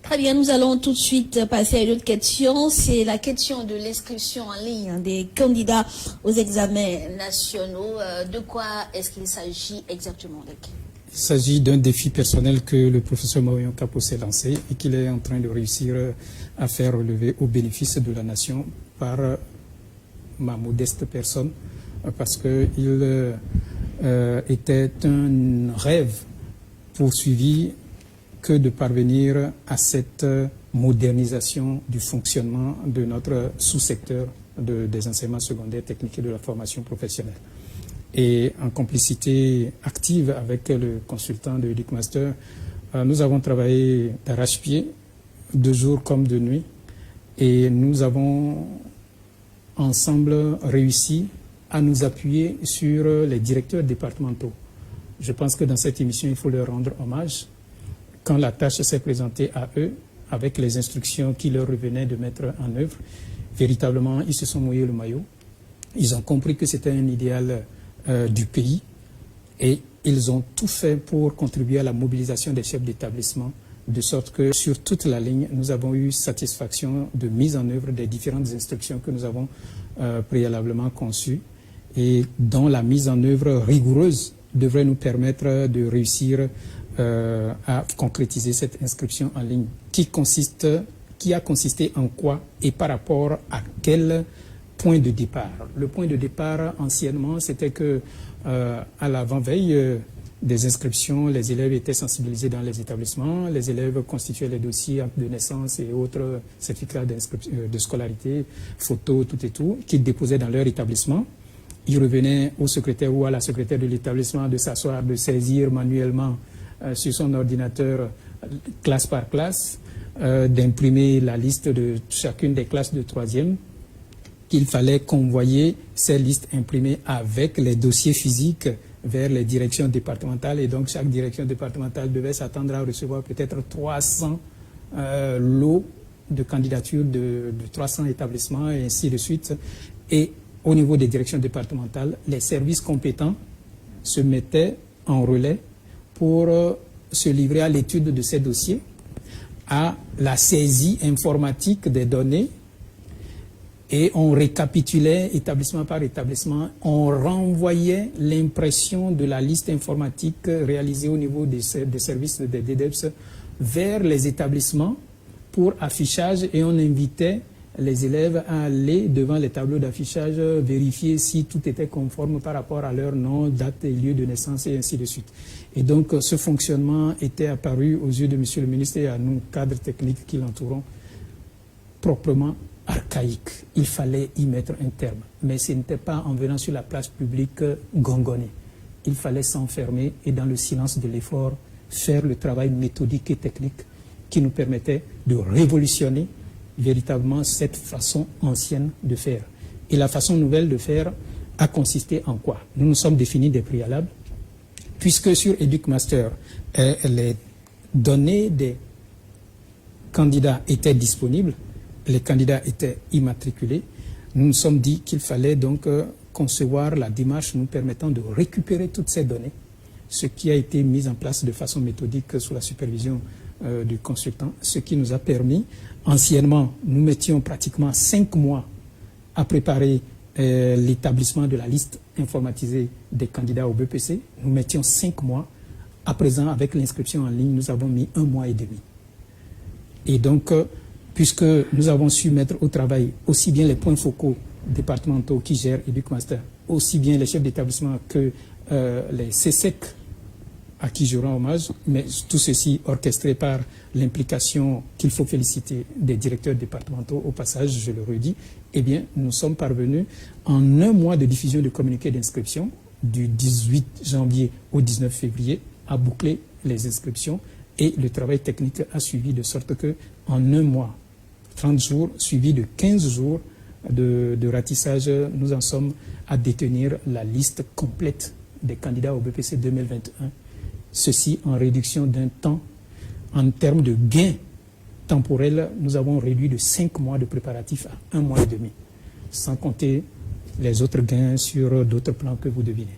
Très bien, nous allons tout de suite passer à une autre question. C'est la question de l'inscription en ligne des candidats aux examens nationaux. De quoi est-ce qu'il s'agit exactement? Il s'agit d'un défi personnel que le professeur Maoyon Kapo s'est lancé et qu'il est en train de réussir à faire relever au bénéfice de la nation par ma modeste personne, parce qu'il était un rêve poursuivi que de parvenir à cette modernisation du fonctionnement de notre sous-secteur des enseignements secondaires techniques et de la formation professionnelle. Et en complicité active avec le consultant de EducMaster, nous avons travaillé d'arrache-pied, de jour comme de nuit, et nous avons ensemble réussi à nous appuyer sur les directeurs départementaux. Je pense que dans cette émission, il faut leur rendre hommage. Quand la tâche s'est présentée à eux, avec les instructions qui leur revenaient de mettre en œuvre, véritablement, ils se sont mouillés le maillot. Ils ont compris que c'était un idéal du pays, et ils ont tout fait pour contribuer à la mobilisation des chefs d'établissement, de sorte que sur toute la ligne, nous avons eu satisfaction de mise en œuvre des différentes instructions que nous avons préalablement conçues, et dont la mise en œuvre rigoureuse devrait nous permettre de réussir à concrétiser cette inscription en ligne qui a consisté en quoi et par rapport à quelle point de départ. Le point de départ, anciennement, c'était que à l'avant-veille des inscriptions, les élèves étaient sensibilisés dans les établissements, les élèves constituaient les dossiers, actes de naissance et autres certificats de scolarité, photos, tout et tout, qu'ils déposaient dans leur établissement. Ils revenaient au secrétaire ou à la secrétaire de l'établissement de s'asseoir, de saisir manuellement sur son ordinateur, classe par classe, d'imprimer la liste de chacune des classes de troisième, qu'il fallait convoyer ces listes imprimées avec les dossiers physiques vers les directions départementales, et donc chaque direction départementale devait s'attendre à recevoir peut-être 300 lots de candidatures de 300 établissements et ainsi de suite. Et au niveau des directions départementales, les services compétents se mettaient en relais pour se livrer à l'étude de ces dossiers, à la saisie informatique des données, et on récapitulait établissement par établissement, on renvoyait l'impression de la liste informatique réalisée au niveau des services des DDEPS vers les établissements pour affichage, et on invitait les élèves à aller devant les tableaux d'affichage vérifier si tout était conforme par rapport à leur nom, date et lieu de naissance et ainsi de suite. Et donc ce fonctionnement était apparu aux yeux de M. le ministre et à nous, cadres techniques qui l'entourons, proprement archaïque. Il fallait y mettre un terme. Mais ce n'était pas en venant sur la place publique gongonner. Il fallait s'enfermer et dans le silence de l'effort, faire le travail méthodique et technique qui nous permettait de révolutionner véritablement cette façon ancienne de faire. Et la façon nouvelle de faire a consisté en quoi? Nous nous sommes définis des préalables, puisque sur EducMaster, les données des candidats étaient disponibles, les candidats étaient immatriculés. Nous nous sommes dit qu'il fallait donc concevoir la démarche nous permettant de récupérer toutes ces données, ce qui a été mis en place de façon méthodique sous la supervision du consultant, ce qui nous a permis, anciennement, nous mettions pratiquement 5 mois à préparer l'établissement de la liste informatisée des candidats au BPC. Nous mettions 5 mois. À présent, avec l'inscription en ligne, nous avons mis 1 mois et demi. Et donc, puisque nous avons su mettre au travail aussi bien les points focaux départementaux qui gèrent EducMaster, aussi bien les chefs d'établissement que les CSEC, à qui je rends hommage, mais tout ceci orchestré par l'implication qu'il faut féliciter des directeurs départementaux, au passage, je le redis, eh bien, nous sommes parvenus en 1 mois de diffusion de communiqués d'inscription, du 18 janvier au 19 février, à boucler les inscriptions, et le travail technique a suivi de sorte que en 1 mois, 30 jours, suivi de 15 jours de ratissage, nous en sommes à détenir la liste complète des candidats au BPC 2021. Ceci en réduction d'un temps. En termes de gains temporels, nous avons réduit de 5 mois de préparatifs à 1 mois et demi, sans compter les autres gains sur d'autres plans que vous devinez.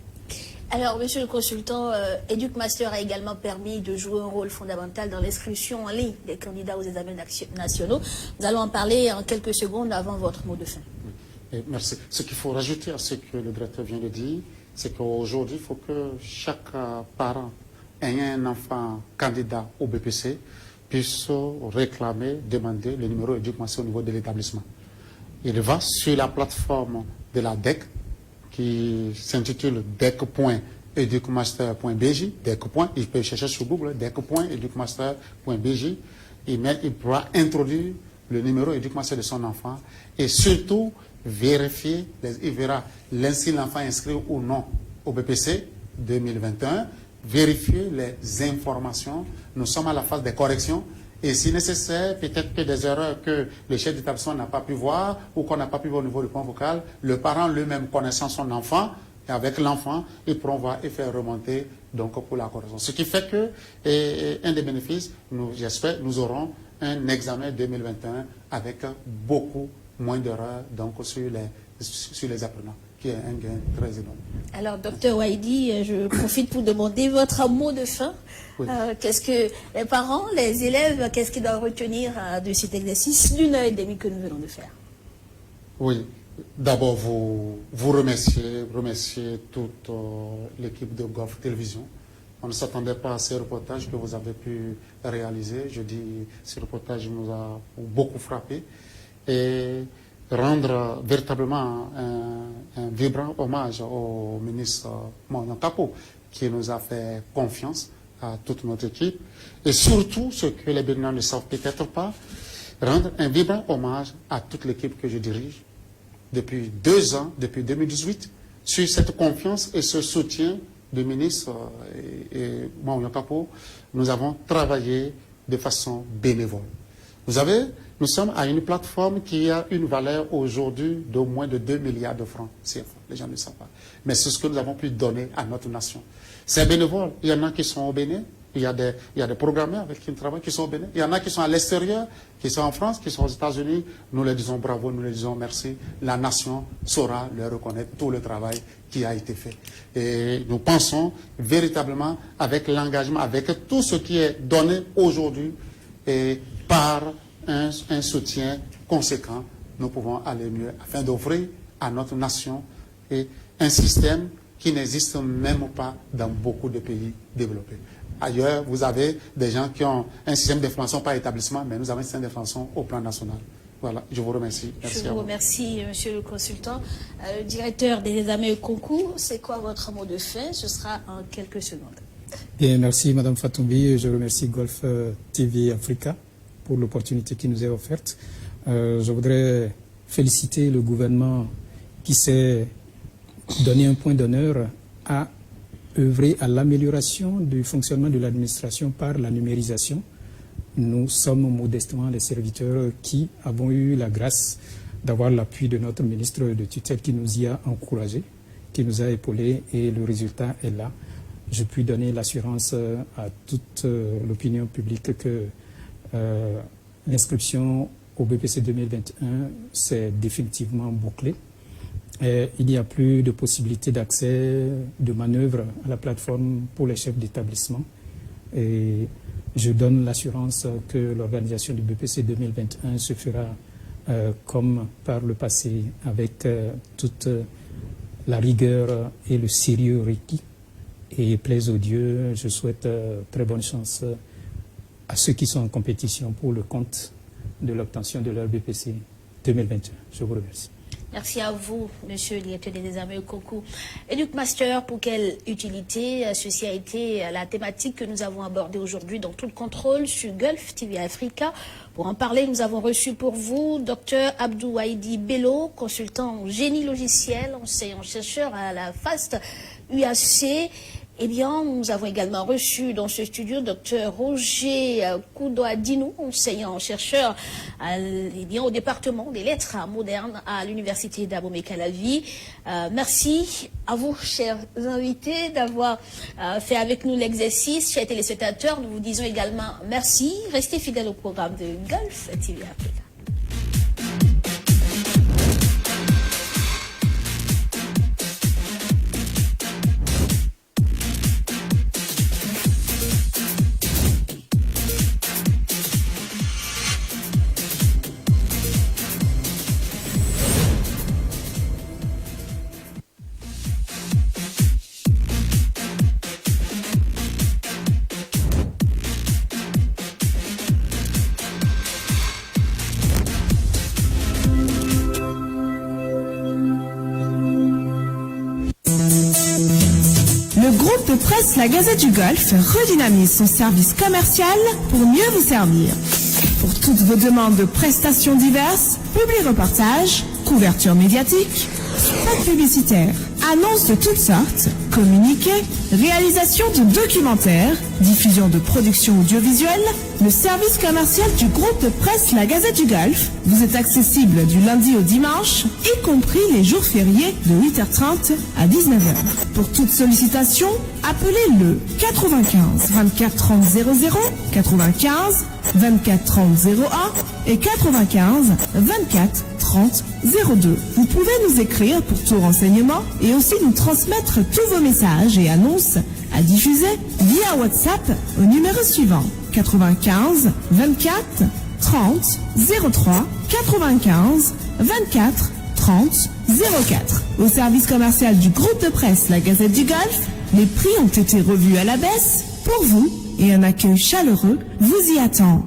Alors, monsieur le consultant, EducMaster a également permis de jouer un rôle fondamental dans l'inscription en ligne des candidats aux examens nationaux. Nous allons en parler en quelques secondes avant votre mot de fin. Et merci. Ce qu'il faut rajouter à ce que le directeur vient de dire, c'est qu'aujourd'hui, il faut que chaque parent ayant un enfant candidat au BPC puisse réclamer, demander le numéro EducMaster au niveau de l'établissement. Il va sur la plateforme de la DEC qui s'intitule dec.educmaster.bj, il peut chercher sur Google, dec.educmaster.bj, il pourra introduire le numéro EducMaster de son enfant et surtout vérifier, il verra si l'enfant est inscrit ou non au BPC 2021, vérifier les informations. Nous sommes à la phase des corrections et si nécessaire, peut-être que des erreurs que le chef d'établissement n'a pas pu voir ou qu'on n'a pas pu voir au niveau du point vocal, le parent lui-même connaissant son enfant, et avec l'enfant, ils pourront voir et faire remonter donc pour la correction. Ce qui fait que, un des bénéfices, j'espère, nous aurons un examen 2021 avec beaucoup moins d'erreurs donc sur les apprenants, qui est un gain très énorme. Alors, docteur Waidi, je profite pour demander votre mot de fin. Oui. Qu'est-ce que les parents, les élèves, qu'est-ce qu'ils doivent retenir de cet exercice d'1 heure et demie que nous venons de faire? Oui, d'abord vous remercier toute l'équipe de Golf Télévision. On ne s'attendait pas à ces reportages que vous avez pu réaliser. Je dis, ces reportages nous a beaucoup frappé. Et rendre véritablement un vibrant hommage au ministre Mounion Kapo, qui nous a fait confiance, à toute notre équipe, et surtout, ce que les Béninois ne savent peut-être pas, rendre un vibrant hommage à toute l'équipe que je dirige depuis 2 ans, depuis 2018, sur cette confiance et ce soutien du ministre et Mounion Kapo. Nous avons travaillé de façon bénévole. Vous savez, nous sommes à une plateforme qui a une valeur aujourd'hui d'au moins de 2 milliards de francs CFA. Les gens ne savent pas. Mais c'est ce que nous avons pu donner à notre nation. C'est bénévole. Il y en a qui sont au Bénin. Il y a des programmeurs avec qui nous travaillons qui sont au Bénin. Il y en a qui sont à l'extérieur, qui sont en France, qui sont aux États-Unis. Nous leur disons bravo, nous leur disons merci. La nation saura leur reconnaître tout le travail qui a été fait. Et nous pensons véritablement, avec l'engagement, avec tout ce qui est donné aujourd'hui, et par un soutien conséquent, nous pouvons aller mieux afin d'offrir à notre nation un système qui n'existe même pas dans beaucoup de pays développés. Ailleurs, vous avez des gens qui ont un système d'information par établissement, mais nous avons un système d'information au plan national. Voilà, je vous remercie. Merci je vous remercie, monsieur le consultant. Le directeur des examens et concours, c'est quoi votre mot de fin? Ce sera en quelques secondes. Bien, merci Madame Fatoumbi. Je remercie Golf TV Africa pour l'opportunité qui nous est offerte. Je voudrais féliciter le gouvernement qui s'est donné un point d'honneur à œuvrer à l'amélioration du fonctionnement de l'administration par la numérisation. Nous sommes modestement les serviteurs qui avons eu la grâce d'avoir l'appui de notre ministre de tutelle qui nous y a encouragés, qui nous a épaulés, et le résultat est là. Je puis donner l'assurance à toute l'opinion publique que l'inscription au BPC 2021 c'est définitivement bouclé. Il n'y a plus de possibilité d'accès, de manœuvre à la plateforme pour les chefs d'établissement. Et je donne l'assurance que l'organisation du BPC 2021 se fera comme par le passé, avec toute la rigueur et le sérieux requis. Et plaise au Dieu, je souhaite très bonne chance à ceux qui sont en compétition pour le compte de l'obtention de leur BPC 2021. Je vous remercie. Merci à vous, monsieur le directeur des examens au concours. EducMaster, pour quelle utilité? Ceci a été la thématique que nous avons abordée aujourd'hui dans Tout le contrôle sur Golf TV Africa. Pour en parler, nous avons reçu pour vous Dr Abdou Haïdi Bello, consultant en génie logiciel, enseignant-chercheur à la FAST UAC. Eh bien, nous avons également reçu dans ce studio Dr Roger Koudoadinou, enseignant-chercheur au département des lettres modernes à l'université d'Abomey-Calavi. Merci à vous, chers invités, d'avoir fait avec nous l'exercice. Chers téléspectateurs, nous vous disons également merci. Restez fidèles au programme de Golf TV Africa. De presse, la Gazette du Golfe redynamise son service commercial pour mieux vous servir. Pour toutes vos demandes de prestations diverses, publi-reportages, couverture médiatique, spots publicitaires, annonces de toutes sortes, communiqués, réalisation de documentaires, diffusion de productions audiovisuelles, le service commercial du groupe de presse La Gazette du Golfe vous est accessible du lundi au dimanche, y compris les jours fériés de 8h30 à 19h. Pour toute sollicitation, appelez le 95 24 30 00, 95 24 30 01 et 95 24 30 02. Vous pouvez nous écrire pour tout renseignement et aussi nous transmettre tous vos messages et annonces à diffuser via WhatsApp au numéro suivant 95 24 30 03 95 24 30 04. Au service commercial du groupe de presse La Gazette du Golfe, les prix ont été revus à la baisse pour vous et un accueil chaleureux vous y attend.